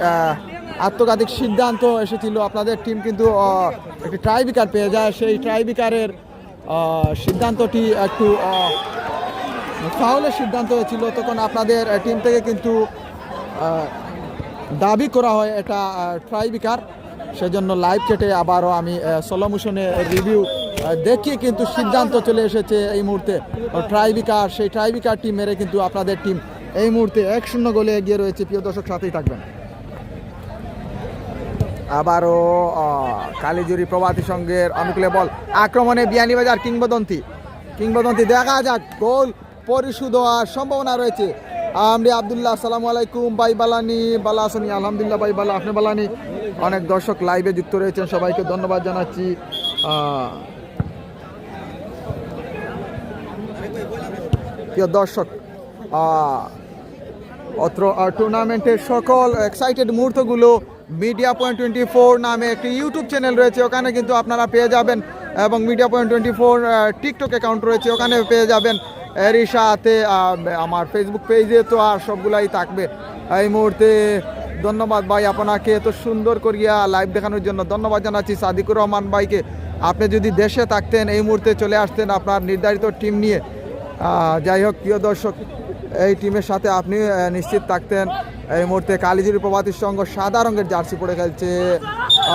আত্মঘাতিক সিদ্ধান্ত এসেছিল। আপনাদের টিম কিন্তু একটি ট্রাইবিকার পেয়ে যায়, সেই ট্রাইবিকারের সিদ্ধান্তটি একটু ফাউলের সিদ্ধান্ত হয়েছিল। তখন আপনাদের টিম থেকে কিন্তু দাবি করা হয় এটা ট্রাইবিকার, সেজন্য লাইভ চেটে আবারও আমি স্লো মোশনে রিভিউ দেখিয়ে কিন্তু সিদ্ধান্ত চলে এসেছে এই মুহূর্তে ট্রাইবিকার। সেই ট্রাইবিকার টিম মেরে কিন্তু আপনাদের টিম এই মুহূর্তে 1-0 গোলে এগিয়ে রয়েছে। প্রিয় দর্শক, সাথেই থাকবেন। আবারও কালিজুরি প্রভাতী সংঘের অনুকূলে বল, আক্রমণে বিয়ানীবাজার কিংবদন্তি দেখা যাক, গোল পরিশোধ হওয়ার সম্ভাবনা রয়েছে। আমরি আব্দুল্লাহ, আসসালামু আলাইকুম ভাই বালানি, বালা আসনি? আলহামদুলিল্লাহ ভাই বালা, আপনি বালানি? অনেক দর্শক লাইভে যুক্ত রয়েছেন, সবাইকে ধন্যবাদ জানাচ্ছি। প্রিয় দর্শক, অত্র টুর্নামেন্টের সকল এক্সাইটেড মুহূর্তগুলো মিডিয়া পয়েন্ট 24 নামে একটি ইউটিউব চ্যানেল রয়েছে, ওখানে কিন্তু আপনারা পেয়ে যাবেন, এবং মিডিয়া পয়েন্ট 24 টিকটক অ্যাকাউন্ট রয়েছে, ওখানে পেয়ে যাবেন। এরই সাথে আমার ফেসবুক পেজে তো আর সবগুলাই থাকবে। এই মুহূর্তে ধন্যবাদ ভাই আপনাকে এত সুন্দর করিয়া লাইভ দেখানোর জন্য। ধন্যবাদ জানাচ্ছি সাদিকুর রহমান ভাইকে। আপনি যদি দেশে থাকতেন এই মুহূর্তে চলে আসতেন আপনার নির্ধারিত টিম নিয়ে। যাই হোক প্রিয় দর্শক, এই টিমের সাথে আপনি নিশ্চিত থাকতেন। এই মুহূর্তে কালিজুরি প্রভাতী সংঘ সাদা রঙের জার্সি পরে খেলছে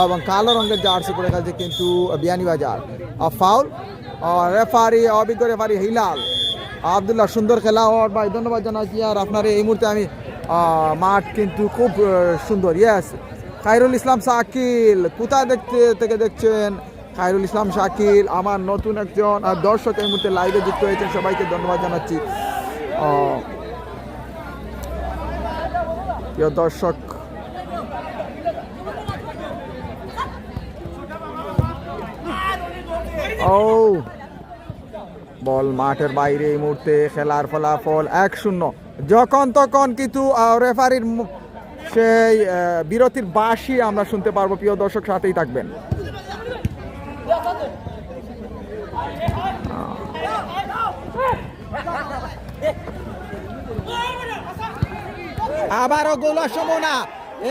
এবং কালো রঙের জার্সি পরে খেলছে কিন্তু বিয়ানীবাজার। ফাউল, রেফারি অভিজ্ঞ রেফারি হিলাল আব্দুল্লাহ, সুন্দর খেলা হওয়ার ভাই ধন্যবাদ জানাচ্ছি। আর আপনার এই মুহূর্তে আমি মাঠ কিন্তু খুব সুন্দর। ইয়েস, খায়রুল ইসলাম শাকিল, কোথায় থেকে দেখছেন? খায়রুল ইসলাম শাকিল আমার নতুন একজন দর্শক এই মুহূর্তে লাইভে যুক্ত হয়েছেন, সবাইকে ধন্যবাদ জানাচ্ছি। প্রিয় দর্শক, বল মাঠের বাইরে। এই মুহূর্তে খেলার ফলাফল 1-0। যখন তখন কিন্তু রেফারির সেই বিরতির বাঁশি আমরা শুনতে পারবো। প্রিয় দর্শক, সাথেই থাকবেন। আবারও গোলের সম্ভাবনা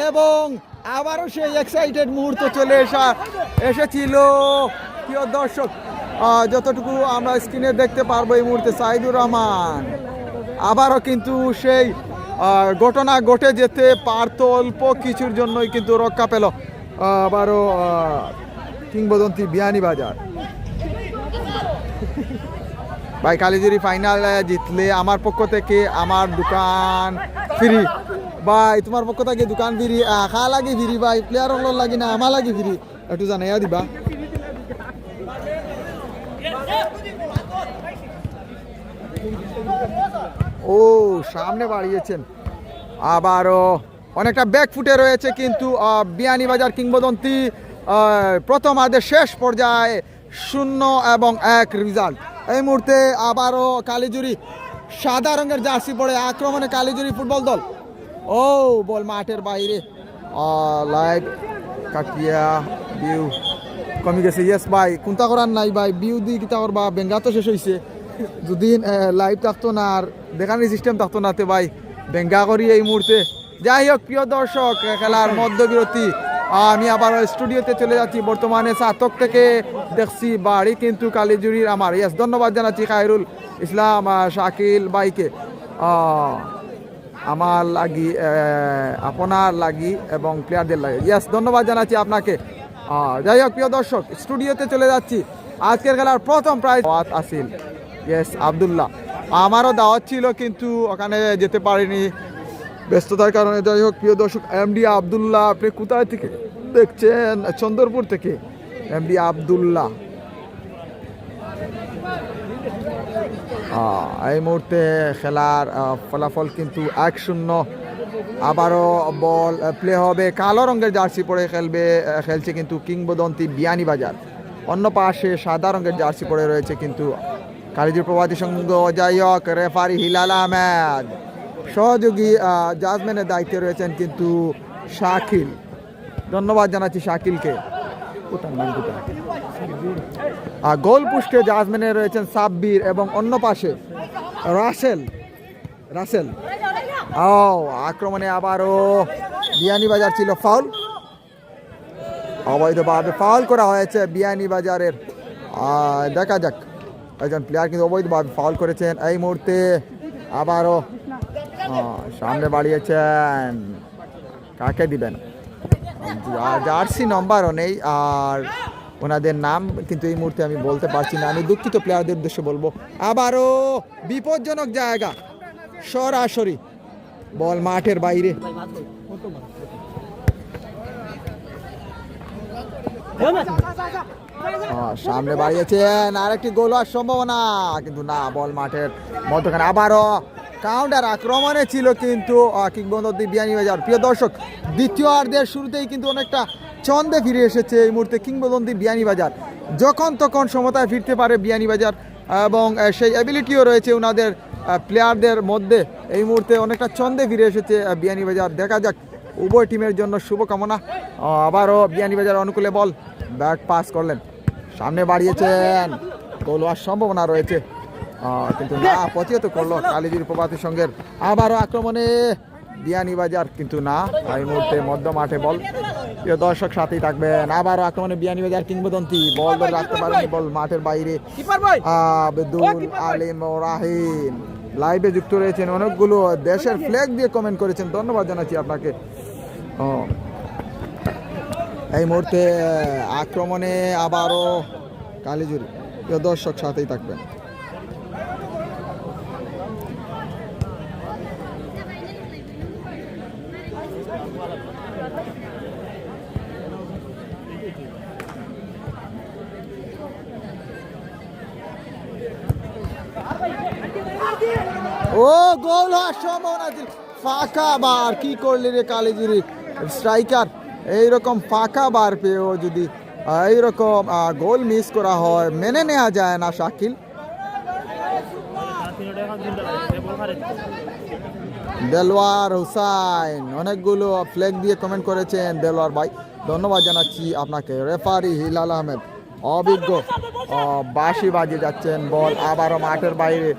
এবং আবারও সেই এক্সাইটেড মুহূর্ত চলে এসেছিল। প্রিয় দর্শক, যতটুকু আমরা স্ক্রিনে দেখতে পারবো এই মুহূর্তে সাইদুর রহমান আবারও কিন্তু সেই ঘটনা ঘটে যেতে পারত, অল্প কিছুর জন্যই কিন্তু রক্ষা পেল আবারও কিংবদন্তি বিয়ানীবাজার। ভাই কালিজুরি ফাইনাল জিতলে আমার পক্ষ থেকে আমার দোকান ফ্রি। ভাই তোমার পক্ষ থেকে দোকান ফ্রি, খা লাগে ফ্রি ভাই, প্লেয়ার লাগি না আমার লাগে ফ্রি, একটু জানাইয়া দিবা। ও সামনে বাড়িয়েছেন, আবারও অনেকটা ব্যাক ফুটে রয়েছে কিন্তু বিয়ানীবাজার কিংবদন্তি প্রথম আধের শেষ পর্যায়ে 0-1 রেজাল্ট। এই মুহূর্তে আবারও কালিজুরি সাদা রঙের জার্সি পরে আক্রমণে কালিজুরি ফুটবল দল। ও বল মাঠের বাইরে, লাইভ কাটিয়া বিউ কমে গেছে। ইয়েস ভাই, কোনটা করার নাই ভাই, বিউ দিয়ে কিতা করবা, বেঙ্গা তো শেষ হয়েছে। যদি লাইভ থাকতো না আর দেখানোর সিস্টেম থাকতো না তো ভাই বেঙ্গা করি এই মুহূর্তে। যাই হোক প্রিয় দর্শক, খেলার মধ্যবিরতি আমি আবার স্টুডিওতে চলে যাচ্ছি। বর্তমানে সাতক থেকে দেখছি বাড়ি কিন্তু কালিজুরির আমার। ইয়েস, ধন্যবাদ জানাচ্ছি খায়রুল ইসলাম শাকিল ভাইকে আমার লাগি, আপনার লাগি এবং প্লেয়ারদের লাগি। ইয়েস, ধন্যবাদ জানাচ্ছি আপনাকে। যাই হোক প্রিয় দর্শক, স্টুডিওতে চলে যাচ্ছি। আজকের খেলার প্রথম প্রাইজ আসিল ইয়েস আব্দুল্লাহ, আমারও দাওয়াত ছিল কিন্তু ওখানে যেতে পারিনি ব্যস্ততার কারণে। যাই হোক প্রিয় দর্শক, এমডি আব্দুল্লাহ আপনি কোথায় থেকে দেখছেন? চন্দ্রপুর থেকে এমডি আব্দুল্লাহ। এই মুহূর্তে খেলার ফলাফল কিন্তু 1-0। আবারও বল প্লে হবে, কালো রঙের জার্সি পরে খেলছে কিন্তু কিংবদন্তি বিয়ানীবাজার। অন্য পাশে সাদা রঙের জার্সি পরে রয়েছে কিন্তু কালিজুর প্রভাতী সংঘ। যাই হোক রেফারি হিলাল আহমেদ, সহযোগী জাজম্যানের দায়িত্বে রয়েছেন কিন্তু শাকিল। ধন্যবাদ জানাচ্ছি শাকিলকে। গোল পোস্টে জাজম্যানে রয়েছেন সাব্বির এবং অন্য পাশে রাসেল। আক্রমণে আবারও বিয়ানীবাজার ছিল ফাউল, অবৈধভাবে ফাউল করা হয়েছে বিয়ানীবাজারের। দেখা যাক, একজন প্লেয়ার কিন্তু অবৈধভাবে ফাউল করেছেন। এই মুহূর্তে আবারও সামনে বাড়িয়েছেন, কাকে দিবেন? জার্সি নম্বরও নেই আর ওনাদের নাম কিন্তু এই মুহূর্তে আমি বলতে পারছি না, আমি দুঃখিত প্লেয়ারদের উদ্দেশ্যে বলবো। আবারও বিপজ্জনক জায়গা, সরাসরি বল মাঠের বাইরে। সামনে বাড়িয়েছেন, আরেকটি গোল হওয়ার সম্ভাবনা কিন্তু না, বল মাঠের মধ্যখানে। আবারও কাউন্টার আক্রমণে ছিল কিন্তু কিংবদন্তি বিয়ানীবাজার। প্রিয় দর্শক, দ্বিতীয়ার্ধের শুরুতেই কিন্তু অনেকটা ছন্দে ফিরে এসেছে এই মুহূর্তে কিংবদন্তি বিয়ানীবাজার। যখন তখন সমতায় ফিরতে পারে বিয়ানীবাজার এবং সেই অ্যাবিলিটিও রয়েছে ওনাদের প্লেয়ারদের মধ্যে। এই মুহূর্তে অনেকটা ছন্দে ফিরে এসেছে বিয়ানীবাজার। দেখা যাক, উভয় টিমের জন্য শুভকামনা। আবারও বিয়ানীবাজার অনুকূলে বল, ব্যাক পাস করলেন, সামনে বাড়িয়েছেন, গোল হওয়ার সম্ভাবনা রয়েছে কিন্তু না, প্রতিহত করলো কালিজির প্রভাতী সংঘের। আবারও আক্রমণে বিয়ানীবাজার কিন্তু না, এই মুহূর্তে মধ্য মাঠে বল। প্রিয় দর্শক সাথেই থাকবেন। আবারও আক্রমণে বিয়ানীবাজার কিংবদন্তি, বল ধরে রাখতে পারেনি, বল মাঠের বাইরে। আব্দুল আলিম রাহিম লাইভে যুক্ত রয়েছেন, অনেকগুলো দেশের ফ্ল্যাগ দিয়ে কমেন্ট করেছেন, ধন্যবাদ জানাচ্ছি আপনাকে। এই মুহূর্তে আক্রমণে আবারও কালিজুরি। প্রিয় দর্শক সাথেই থাকবেন। ও গোল হওয়ার সম্ভাবনা ছিল, ফাঁকা বার। কি করলি রে কালিজিরি স্ট্রাইকার, এইরকম ফাঁকা বার পেয়েও যদি এইরকম গোল মিস করা হয় মেনে নেওয়া যায় না। শাকিল, দেলওয়ার হুসাইন অনেকগুলো ফ্ল্যাগ দিয়ে কমেন্ট করেছেন। দেলওয়ার ভাই ধন্যবাদ জানাচ্ছি আপনাকে। রেফারি হিলাল আহমেদ অভিজ্ঞ, বাঁশি বাজিয়ে যাচ্ছেন। বল আবারও মাঠের বাইরে।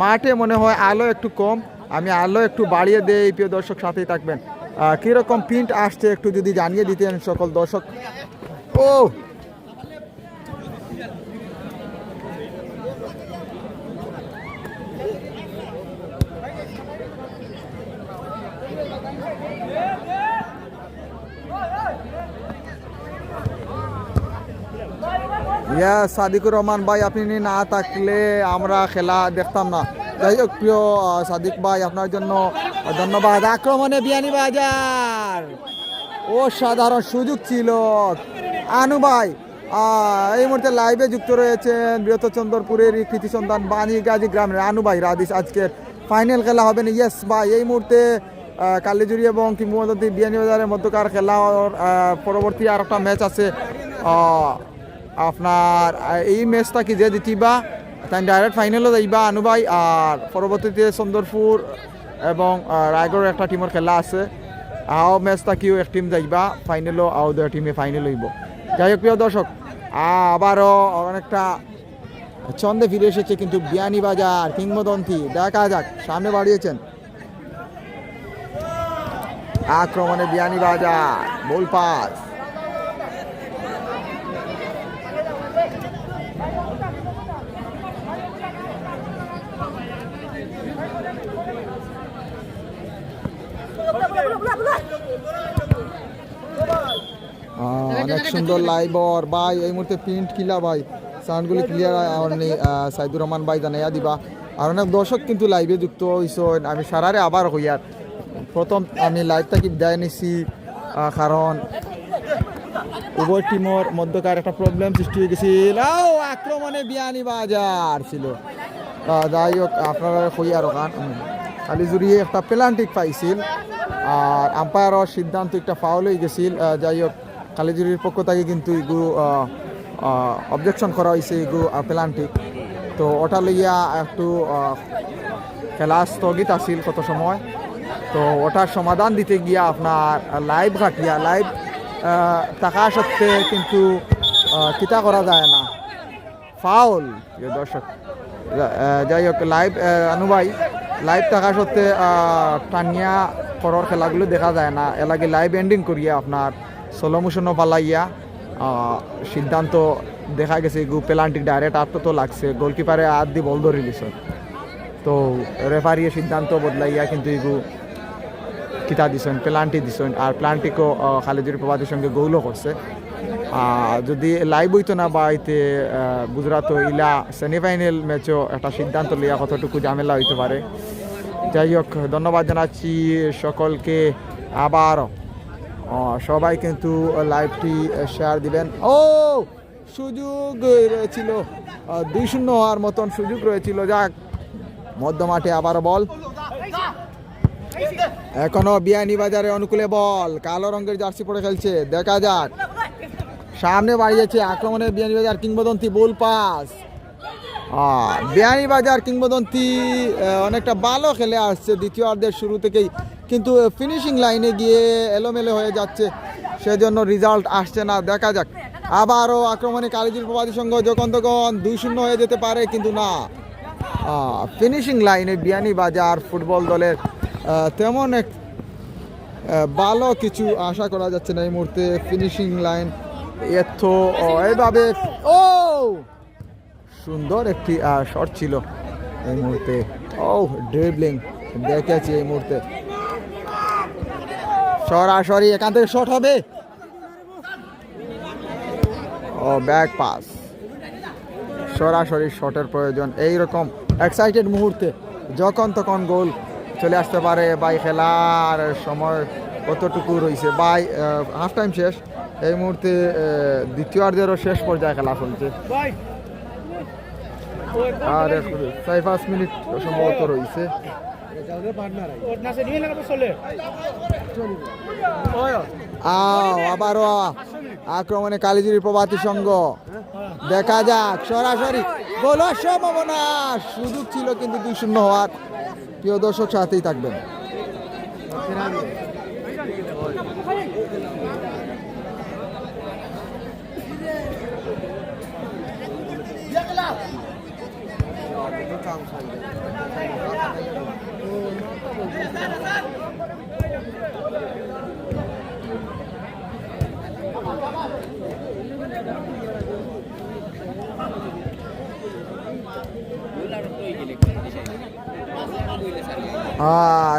মাঠে মনে হয় আলো একটু কম, আমি আলো একটু বাড়িয়ে দেই। প্রিয় দর্শক সাথেই থাকবেন। কীরকম প্রিন্ট আসছে একটু যদি জানিয়ে দিতেন সকল দর্শক। ও সাদিকুর রহমান ভাই, আপনি না থাকলে আমরা খেলা দেখতাম না। যাই হোক প্রিয় সাদিক ভাই, আপনার জন্য ধন্যবাদ। আক্রমণে বিয়ানীবাজার, ও সাধারণ সুযোগ ছিল। আনু ভাই এই মুহূর্তে লাইভে যুক্ত রয়েছেন, বৃহত্তর চন্দ্রপুরের কৃতি সন্তান বাণীগাজী গ্রামের আনু ভাই। রাদিস আজকের ফাইনাল খেলা হবে না? ইয়েস ভাই, এই মুহূর্তে কালিজুরি এবং কিংবদন্তি বিয়ানীবাজারের মধ্যকার খেলা। পরবর্তী আর একটা ম্যাচ আছে আপনার, এই ম্যাচটা কি যে জিতিবা তাই ডাইরেক্ট ফাইনালও যাইবা আনু ভাই। আর পরবর্তীতে চন্দ্রপুর এবং রায়গড়ের একটা টিমের খেলা আছে, আও ম্যাচটা কিও এক টিম যাইবা ফাইনালও, আও দুই টিমে ফাইনাল হইব। যাই হোক প্রিয় দর্শক, আবারও অনেকটা ছন্দে ফিরে এসেছে কিন্তু বিয়ানীবাজার কিংবদন্তি। দেখা যাক, সামনে বাড়িয়েছেন, আক্রমণে বিয়ানীবাজার, বল পাস। অনেক সুন্দর লাইবর ভাই, এই মুহূর্তে প্রিন্ট কিলা ভাই, সাউন্ডগুলি ক্লিয়ার হয়নি সাইদুর রহমান ভাই জানাইয়া দিবা। আর অনেক দর্শক কিন্তু লাইভে যুক্ত হয়েছেন। আমি সারারে আবার হইয়ার প্রথম আমি লাইভটাকে বিদায় নিছি, কারণ উভয় টিমের মধ্যকার একটা প্রবলেম সৃষ্টি হয়ে গেছিল। আক্রমণে বিয়ানীবাজার ছিল, যাই হোক আপনারা হইয়ার ওখান খালি জুড়িয়ে একটা পেনাল্টি পাইছিল, আর আম্পায়ারের সিদ্ধান্ত একটা ফাউল হয়ে গেছিল। যাই হোক কালিজুরির পক্ষ থেকে কিন্তু এগু অবজেকশন করা হয়েছে এগু পেনাল্টি, তো ওটা লইয়া একটু খেলা স্থগিত আছিল কত সময়। তো ওটার সমাধান দিতে গিয়া আপনার লাইভ ঘাটিয়া লাইভ থাকা সত্ত্বে কিন্তু কিতা করা যায় না, ফাউল দর্শক। যাই হোক লাইভ আনুভাই লাইভ থাকা সত্ত্বে টানিয়া করর খেলাগুলো দেখা যায় না, এলাকে লাইভ এন্ডিং করিয়া আপনার স্লো মোশনও পালাইয়া সিদ্ধান্ত দেখা গেছে গু পেনাল্টি ডাইরেক্ট আত্ম তো লাগছে, গোলকিপারে হাত দিয়ে বল ধরে দিছে, তো রেফারিয়ে সিদ্ধান্ত বদলাইয়া কিন্তু এগু কিতা দিছেন পেনাল্টি দিছেন। আর পেনাল্টিকেও খালিজুরি প্রবাদের সঙ্গে গোলও করছে। যদি লাইভ হইতো না বা এতে গুজরাট ইলা সেমিফাইনাল ম্যাচও একটা সিদ্ধান্ত লইয়া কতটুকু ঝামেলা হইতে পারে। যাই হোক ধন্যবাদ জানাচ্ছি সকলকে আবার, সবাই কিন্তু লাইভটি শেয়ার দিবেন। ও সুযোগ রয়েছিল 2-0 হওয়ার মতন সুযোগ রয়েছিল, যাক মধ্য মাঠে আবার বল, এখনো বিয়ানীবাজারের অনুকূলে বল, কালো রঙের জার্সি পরে খেলছে, দেখা যাক সামনে বাড়িয়েছে আক্রমণে বিয়ানীবাজার কিংবদন্তি বল পাস। বিয়ানীবাজার কিংবদন্তি অনেকটা ভালো খেলে আসছে দ্বিতীয়ার্ধের শুরু থেকেই, কিন্তু ফিনিশিং লাইনে গিয়ে এলোমেলো হয়ে যাচ্ছে, সেজন্য রেজাল্ট আসছে না। দেখা যাক আবারও আক্রমণে কালিজুর প্রবাদী সংঘ যখন তখন 2-0 হয়ে যেতে পারে, কিন্তু না, ফিনিশিং লাইনে বিয়ানীবাজার ফুটবল দলের তেমন এক ভালো কিছু আশা করা যাচ্ছে না এই মুহূর্তে। ফিনিশিং লাইন এত এইভাবে ও সুন্দর একটি শট ছিল এই মুহূর্তে, ও ড্রিবলিং দেখেছি এই মুহূর্তে, সরাসরি এখান থেকে শট হবে, ও ব্যাক পাস, সরাসরি শটের প্রয়োজন। এইরকম এক্সাইটেড মুহূর্তে যখন তখন গোল চলে আসতে পারে। বাই খেলার সময় কতটুকু রয়েছে, বাই হাফ টাইম শেষ, এই মুহূর্তে দ্বিতীয়ার্ধেরও শেষ পর্যায়ে খেলা চলছে, আর 4-5 মিনিট সম্ভবত রয়েছে। আবারও আক্রমণে কালিজুরি প্রভাতী সংঘ, দেখা যাক সরাসরি গোলের সম্ভাবনা, সুযোগ ছিল কিন্তু 2-0 হওয়ার। প্রিয় দর্শক সাথেই থাকবেন।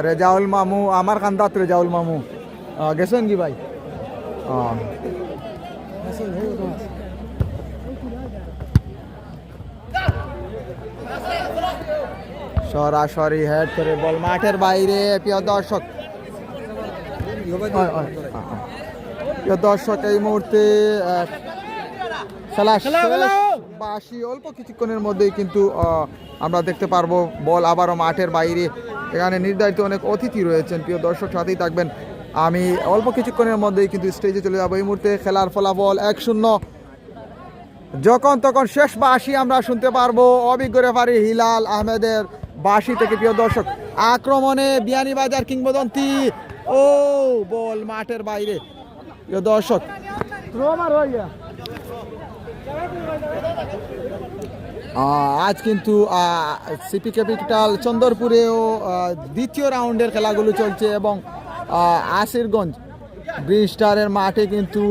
রেজাউল মামু আমার কান্দাত, রেজাউল মামু গেছেন কি ভাই? সরাসরি হেড করে বল মাঠের বাইরে। প্রিয় দর্শক, প্রিয় দর্শক এই মুহূর্তে খেলা বাসি অল্প কিছুক্ষণের মধ্যেই কিন্তু আমরা দেখতে পারবো বল আবারও মাঠের বাইরে। এখানে নির্ধারিত অনেক অতিথি রয়েছেন, প্রিয় দর্শক সাথেই থাকবেন। আমি অল্প কিছুক্ষণের মধ্যেই কিন্তু স্টেজে চলে যাবো। এই মুহূর্তে খেলার ফলাফল 1-0, যখন তখন শেষ বাঁশি আমরা শুনতে পারবো অভিজ্ঞ রেফারি হিলাল আহমেদের বাঁশি থেকে। প্রিয় দর্শক আক্রমণে বিয়ানীবাজার কিংবদন্তি, ও বল মাঠের বাইরে। প্রিয় দর্শক আজ কিন্তু সিপি ক্যাপিটাল চন্দরপুরেও দ্বিতীয় রাউন্ডের খেলাগুলো চলছে, এবং আসিরগঞ্জ গ্রিন স্টারের মাঠে কিন্তু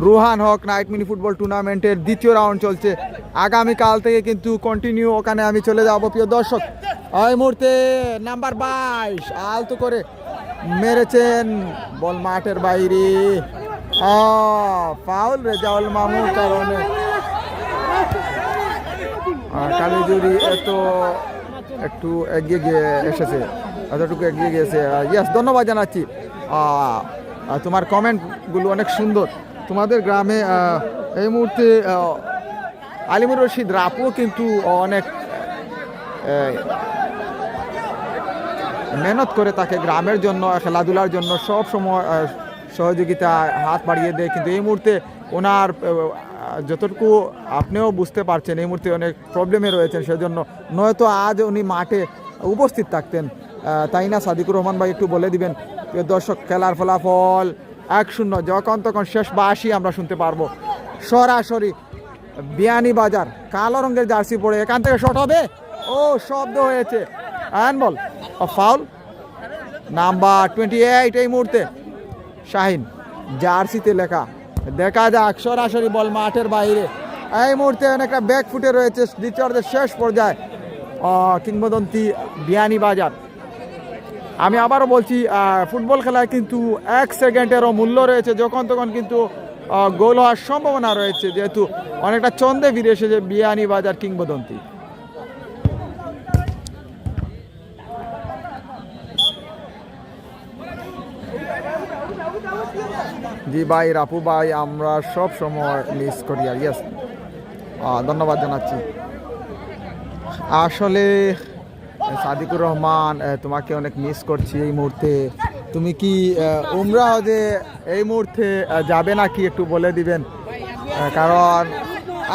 রোহান হক নাইট মিনি ফুটবল টুর্নামেন্টের দ্বিতীয় রাউন্ড চলছে। আগামীকাল থেকে কিন্তু কন্টিনিউ ওখানে আমি চলে যাব। প্রিয় দর্শক এই মুহূর্তে নাম্বার 22 আলতো করে মেরেছেন, বল মাঠের বাইরে, ফাউল রেজাউল মামুর কারণে কালিজুরি এত একটু এগিয়ে গিয়ে এসেছে, এতটুকু এগিয়ে গিয়েছে। ইয়েস, ধন্যবাদ জানাচ্ছি। তোমার কমেন্টগুলো অনেক সুন্দর। তোমাদের গ্রামে এই মুহূর্তে আলিমুর রশিদ রাপুও কিন্তু অনেক মেহনত করে তাকে গ্রামের জন্য, খেলাধুলার জন্য সব সময় সহযোগিতা হাত বাড়িয়ে দেয়। কিন্তু এই মুহূর্তে ওনার যতটুকু আপনিও বুঝতে পারছেন এই মুহূর্তে অনেক প্রবলেমে রয়েছেন, সেজন্য নয়তো আজ উনি মাঠে উপস্থিত থাকতেন, তাই না সাদিকুর রহমান ভাই? একটু বলে দিবেন প্রিয় দর্শক, খেলার ফলাফল 1-0, যখন তখন শেষ 82 আমরা শুনতে পারবো। সরাসরি বিয়ানীবাজার কালো রঙের জার্সি পরে এখান থেকে শট হবে, ও শব্দ হয়েছে, হ্যান্ডবল, ফাউল। নাম্বার 28 এই মুহূর্তে শাহিন, জার্সিতে লেখা। দেখা যাক, সরাসরি বল মাঠের বাইরে। এই মুহূর্তে অনেকটা ব্যাক ফুটে রয়েছে দ্বিতীয়ার্ধের শেষ পর্যায়ে কিংবদন্তি বিয়ানীবাজার। আমি আবারও বলছি, ফুটবল খেলায় কিন্তু 1 সেকেন্ডেরও মূল্য রয়েছে, যখন তখন কিন্তু গোল হওয়ার সম্ভাবনা রয়েছে, যেহেতু অনেকটা চন্দে ফিরে এসেছে বিয়ানীবাজার কিংবদন্তি। জি ভাই, রাপু ভাই, আমরা সব সময় মিস করি। আর ইয়েস, ধন্যবাদ জানাচ্ছি। আসলে সাদিকুর রহমান, তোমাকে অনেক মিস করছি এই মুহূর্তে। তুমি কি উমরা হজে এই মুহূর্তে যাবে নাকি একটু বলে দিবেন? কারণ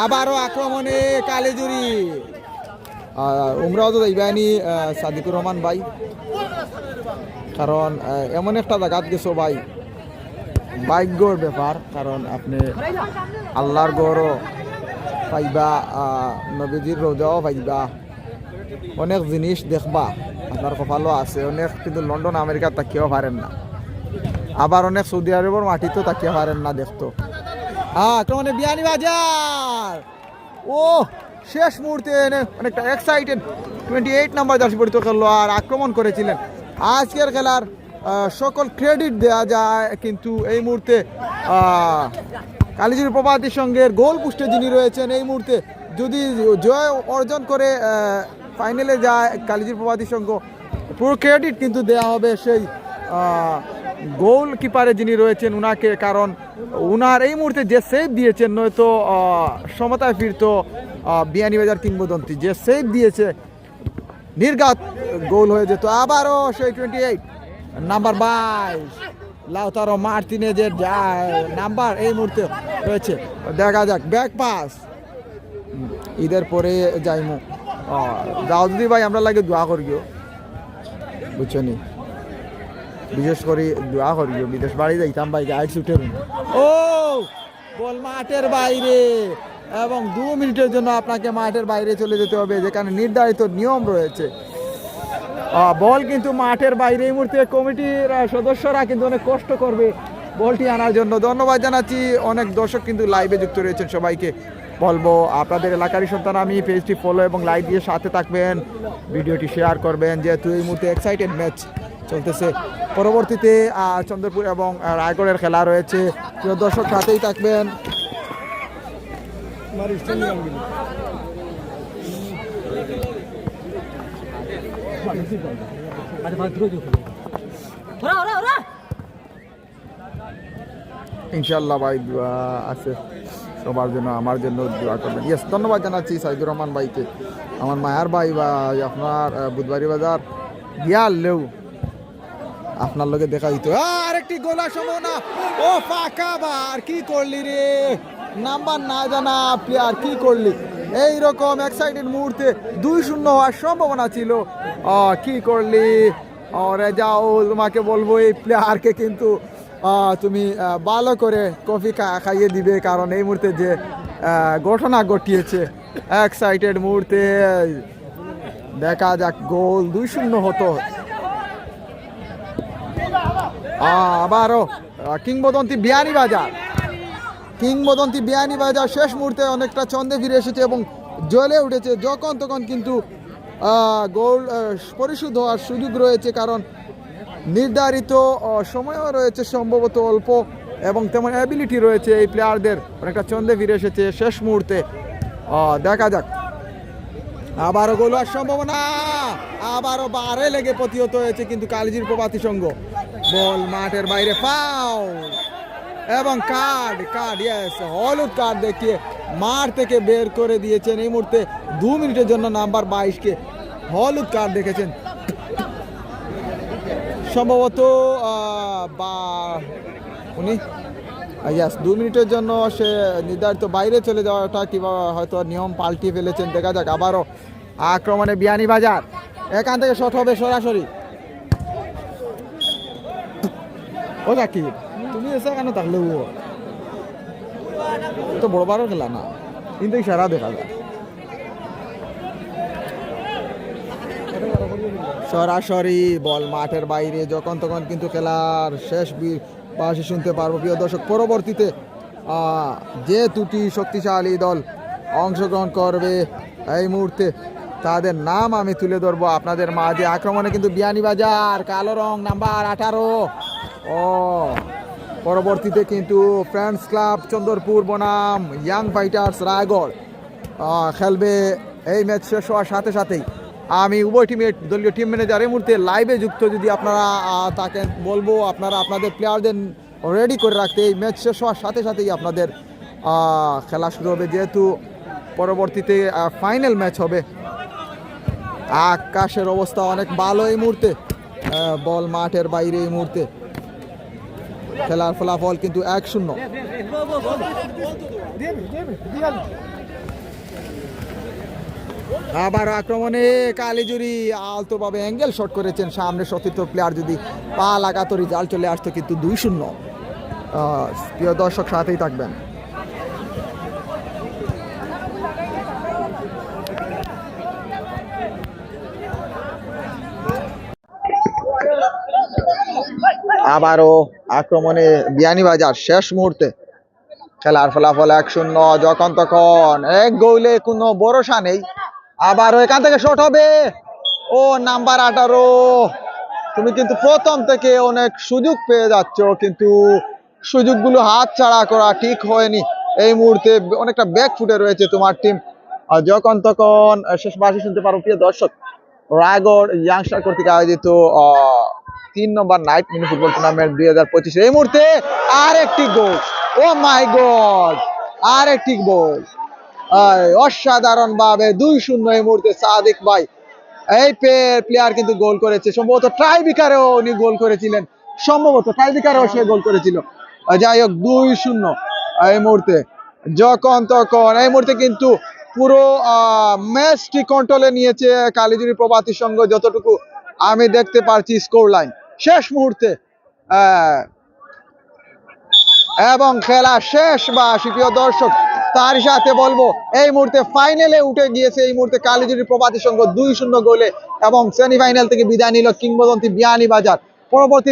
আবারও আক্রমণে কালিজুরি, উমরা হজে যাইবানি সাদিকুর রহমান ভাই? কারণ এমন একটা জায়গাত গেছো ভাই, ভাগ্যর ব্যাপার। কারণ আপনি আল্লাহর গড়ও পাইবা, নবীজির রোজাও পাইবা, অনেক জিনিস দেখবা, আপনার কপালও আছে অনেক, কিন্তু লন্ডন আমেরিকা তাকিয়েও পারেন না, আবার অনেক সৌদি আরবের মাটিতেও তাকিয়ে পারেন না দেখতো। আক্রমণে বিয়ানীবাজার, ও শেষ মুহূর্তে অনেকটা এক্সাইটেড 28 নাম্বার জার্সি পরিত খেললো আর আক্রমণ করেছিলেন। আজকের খেলার সকল ক্রেডিট দেওয়া যায়, কিন্তু এই মুহূর্তে কালিজুরি প্রভাতী সংঘের গোল পোস্টে যিনি রয়েছেন, এই মুহূর্তে যদি জয় অর্জন করে ফাইনালে যায় কালিজুরি প্রভাতী সংঘ, পুরো ক্রেডিট কিন্তু দেওয়া হবে সেই গোল কিপারে যিনি রয়েছেন উনাকে। কারণ উনার এই মুহূর্তে যে সেভ দিয়েছেন, নয়তো সমতায় ফিরত বিয়ানীবাজার কিংবদন্তি। যে সেভ দিয়েছে, নির্ঘাত গোল হয়ে যেত। আবারও সেই 28 নাম্বার 22 লাউতারো মার্টিনেজের নাম্বার এই মুহূর্তে রয়েছে। দেখা যাক, ব্যাক পাস ঈদের পরে যাইমু। দাউদি ভাই, আমরা লাগে দোয়া করিও, বুঝছনি, বিশেষ করে দোয়া করিও। বিদেশ বাড়ি যাইতাম ভাই, গাইড ছুটে ও বল মাঠের বাইরে, এবং 2 মিনিটের জন্য আপনাকে মাঠের বাইরে চলে যেতে হবে, যেখানে নির্ধারিত নিয়ম রয়েছে। বল কিন্তু মাঠের বাইরে। এই মুহূর্তে কমিটির সদস্যরা কিন্তু অনেক কষ্ট করবে বলটি আনার জন্য। ধন্যবাদ জানাচ্ছি। অনেক দর্শক কিন্তু লাইভে যুক্ত রয়েছেন, সবাইকে বলবো আপনাদের এলাকারই সন্তান আমি, পেজটি ফলো এবং লাইক দিয়ে সাথে থাকবেন, ভিডিওটি শেয়ার করবেন, যেহেতু এই মুহূর্তে এক্সাইটেড ম্যাচ চলতেছে। পরবর্তীতে চন্দ্রপুর এবং রায়গড়ের খেলা রয়েছে, প্রিয় দর্শক সাথেই থাকবেন। ইনশাল্লাহ ভাই, দোয়া আছে সবার জন্য, আমার জন্য দোয়া করবেন। ইয়েস, ধন্যবাদ জানাচ্ছি সাইদুর রহমান ভাইকে, আমার মায়ার ভাই। বা আপনার বুধবাড়ি বাজার গিয়ালেও আপনার লগে দেখা দিত। আরেকটি গোলা সম্ভাবনা, ও ফাঁকা বার, কি করলি রে, নাম্বার না জানা প্লেয়ার, কি করলি? এইরকম এক্সাইটেড মুহূর্তে 2-0 হওয়ার সম্ভাবনা ছিল, কি করলি রেজাউল? তোমাকে বলবো এই প্লেয়ারকে কিন্তু তুমি ভালো করে কফি খাইয়ে দিবে, কারণ এই মুহূর্তে যে ঘটনা ঘটিয়েছে এক্সাইটেড মুহূর্তে। দেখা যাক, গোল 2-0 হতো। আবারও কিংবদন্তি বিয়ানীবাজার শেষ মুহূর্তে অনেকটা ছন্দে ফিরে এসেছে এবং জ্বলে উঠেছে। যখন তখন কিন্তু গোল পরিশোধ হওয়ার সুযোগ রয়েছে, কারণ নির্ধারিত সময়ও রয়েছে সম্ভবত অল্প, এবং তেমন অ্যাবিলিটি রয়েছে এই প্লেয়ারদের। অনেকটা ছন্দে ফিরে এসেছে শেষ মুহূর্তে। দেখা যাক, আবারও গোল হওয়ার সম্ভাবনা, আবারও বারে লেগে প্রতিহত হয়েছে কিন্তু কালিজির প্রভাতী সংঘ। বল মাঠের বাইরে, ফাউল এবং কার্ড ইয়েস, হলুদ কার্ড দেখিয়ে মাঠ থেকে বের করে দিয়েছেন। এই মুহূর্তে 2 মিনিটের জন্য নাম্বার 22-কে হলুদ কার্ড দেখেছেন সম্ভবত বা উনি ইয়াস 2 মিনিটের জন্য সে নির্ধারিত বাইরে চলে যাওয়াটা কিংবা হয়তো নিয়ম পাল্টিয়ে ফেলেছেন। দেখা যাক, আবারও আক্রমণে বিয়ানীবাজার, এখান থেকে শট হবে সরাসরি। ও জাকির, তুমি এসে কেন থাকলে ও তো বড় বড় খেলা না, কিন্তু ইশারা দেখা যায় সরাসরি বল মাঠের বাইরে। যখন তখন কিন্তু খেলার শেষ বাঁশি শুনতে পারবো প্রিয় দর্শক। পরবর্তীতে যে দুটি শক্তিশালী দল অংশগ্রহণ করবে এই মুহূর্তে তাদের নাম আমি তুলে ধরবো আপনাদের মাঝে। আক্রমণে কিন্তু বিয়ানীবাজার, কালো রং নাম্বার 18। ও পরবর্তীতে কিন্তু ফ্রেন্ডস ক্লাব চন্দ্রপুর বনাম ইয়াং ফাইটার্স রায়গড় খেলবে। এই ম্যাচ শেষ হওয়ার সাথে সাথেই আমি উভয় টিমের দলীয় টিম ম্যানেজার এই মুহূর্তে লাইভে যুক্ত, যদি আপনারা তাকে বলবো আপনারা আপনাদের প্লেয়ারদের রেডি করে রাখতে। এই ম্যাচ শেষ হওয়ার সাথে সাথেই আপনাদের খেলা শুরু হবে, যেহেতু পরবর্তীতে ফাইনাল ম্যাচ হবে। আকাশের অবস্থা অনেক ভালো এই মুহূর্তে, বল মাঠের বাইরে এই মুহূর্তে। খেলার ফলাফল কিন্তু 1-0। আবার আক্রমণে কালিজুরি আলতোভাবে অ্যাঙ্গেল শট করেছেন সামনে সতীর্থ প্লেয়ার, যদি পা লাগাতো রেজাল্ট চলে আসতো, কিন্তু 2-0। প্রিয় দর্শক সাথেই থাকবেন। আবারও আক্রমণে বিয়ানীবাজার শেষ মুহূর্তে। খেলার ফলাফল 1-0। যখন তখন এক গোলে কোনো ভরসা নেই। আবারও এখান থেকে শট হবে। ও নাম্বার 18, তুমি কিন্তু প্রথম থেকে অনেক সুযোগ পেয়ে যাচ্ছ, কিন্তু সুযোগগুলো হাত ছাড়া করা ঠিক হয়নি। এই মুহূর্তে অনেকটা ব্যাক ফুটে রয়েছে তোমার টিম। যখন তখন শেষ বাঁশি শুনতে পারো প্রিয় দর্শক। রায়গড় ইয়াংস্টার কর্তৃক আয়োজিত 3 নম্বর নাইট মিনি ফুটবল টুর্নামেন্ট 2025। এই মুহূর্তে আরেকটি গোল, ও মাই গড, আরেকটি গোল অসাধারণ ভাবে 2-0 এই মুহূর্তে। সাদিক ভাই এই প্লেয়ার কিন্তু গোল করেছে, সম্ভবত ট্রাইবিকারেও উনি গোল করেছিলেন, সম্ভবত ট্রাইবিকারেও সে গোল করেছিল। যাই হোক 2-0 এই মুহূর্তে। যখন তখন এই মুহূর্তে কিন্তু পুরো ম্যাচটি কন্ট্রোলে নিয়েছে কালিজুরি প্রভাতী সংঘ, যতটুকু আমি দেখতে পারছি স্কোর লাইন শেষ মুহূর্তে। এবং খেলা শেষ বাঁশি প্রিয় দর্শক। তার সাথে বলবো এই মুহূর্তে ফাইনালে উঠে গিয়েছে এই মুহূর্তে কালিজুরি প্রভাতী সংঘ 2-0 গোলে, এবং সেমিফাইনাল থেকে বিদায় নিল কিংবদন্তি বিয়ানীবাজার। পরবর্তী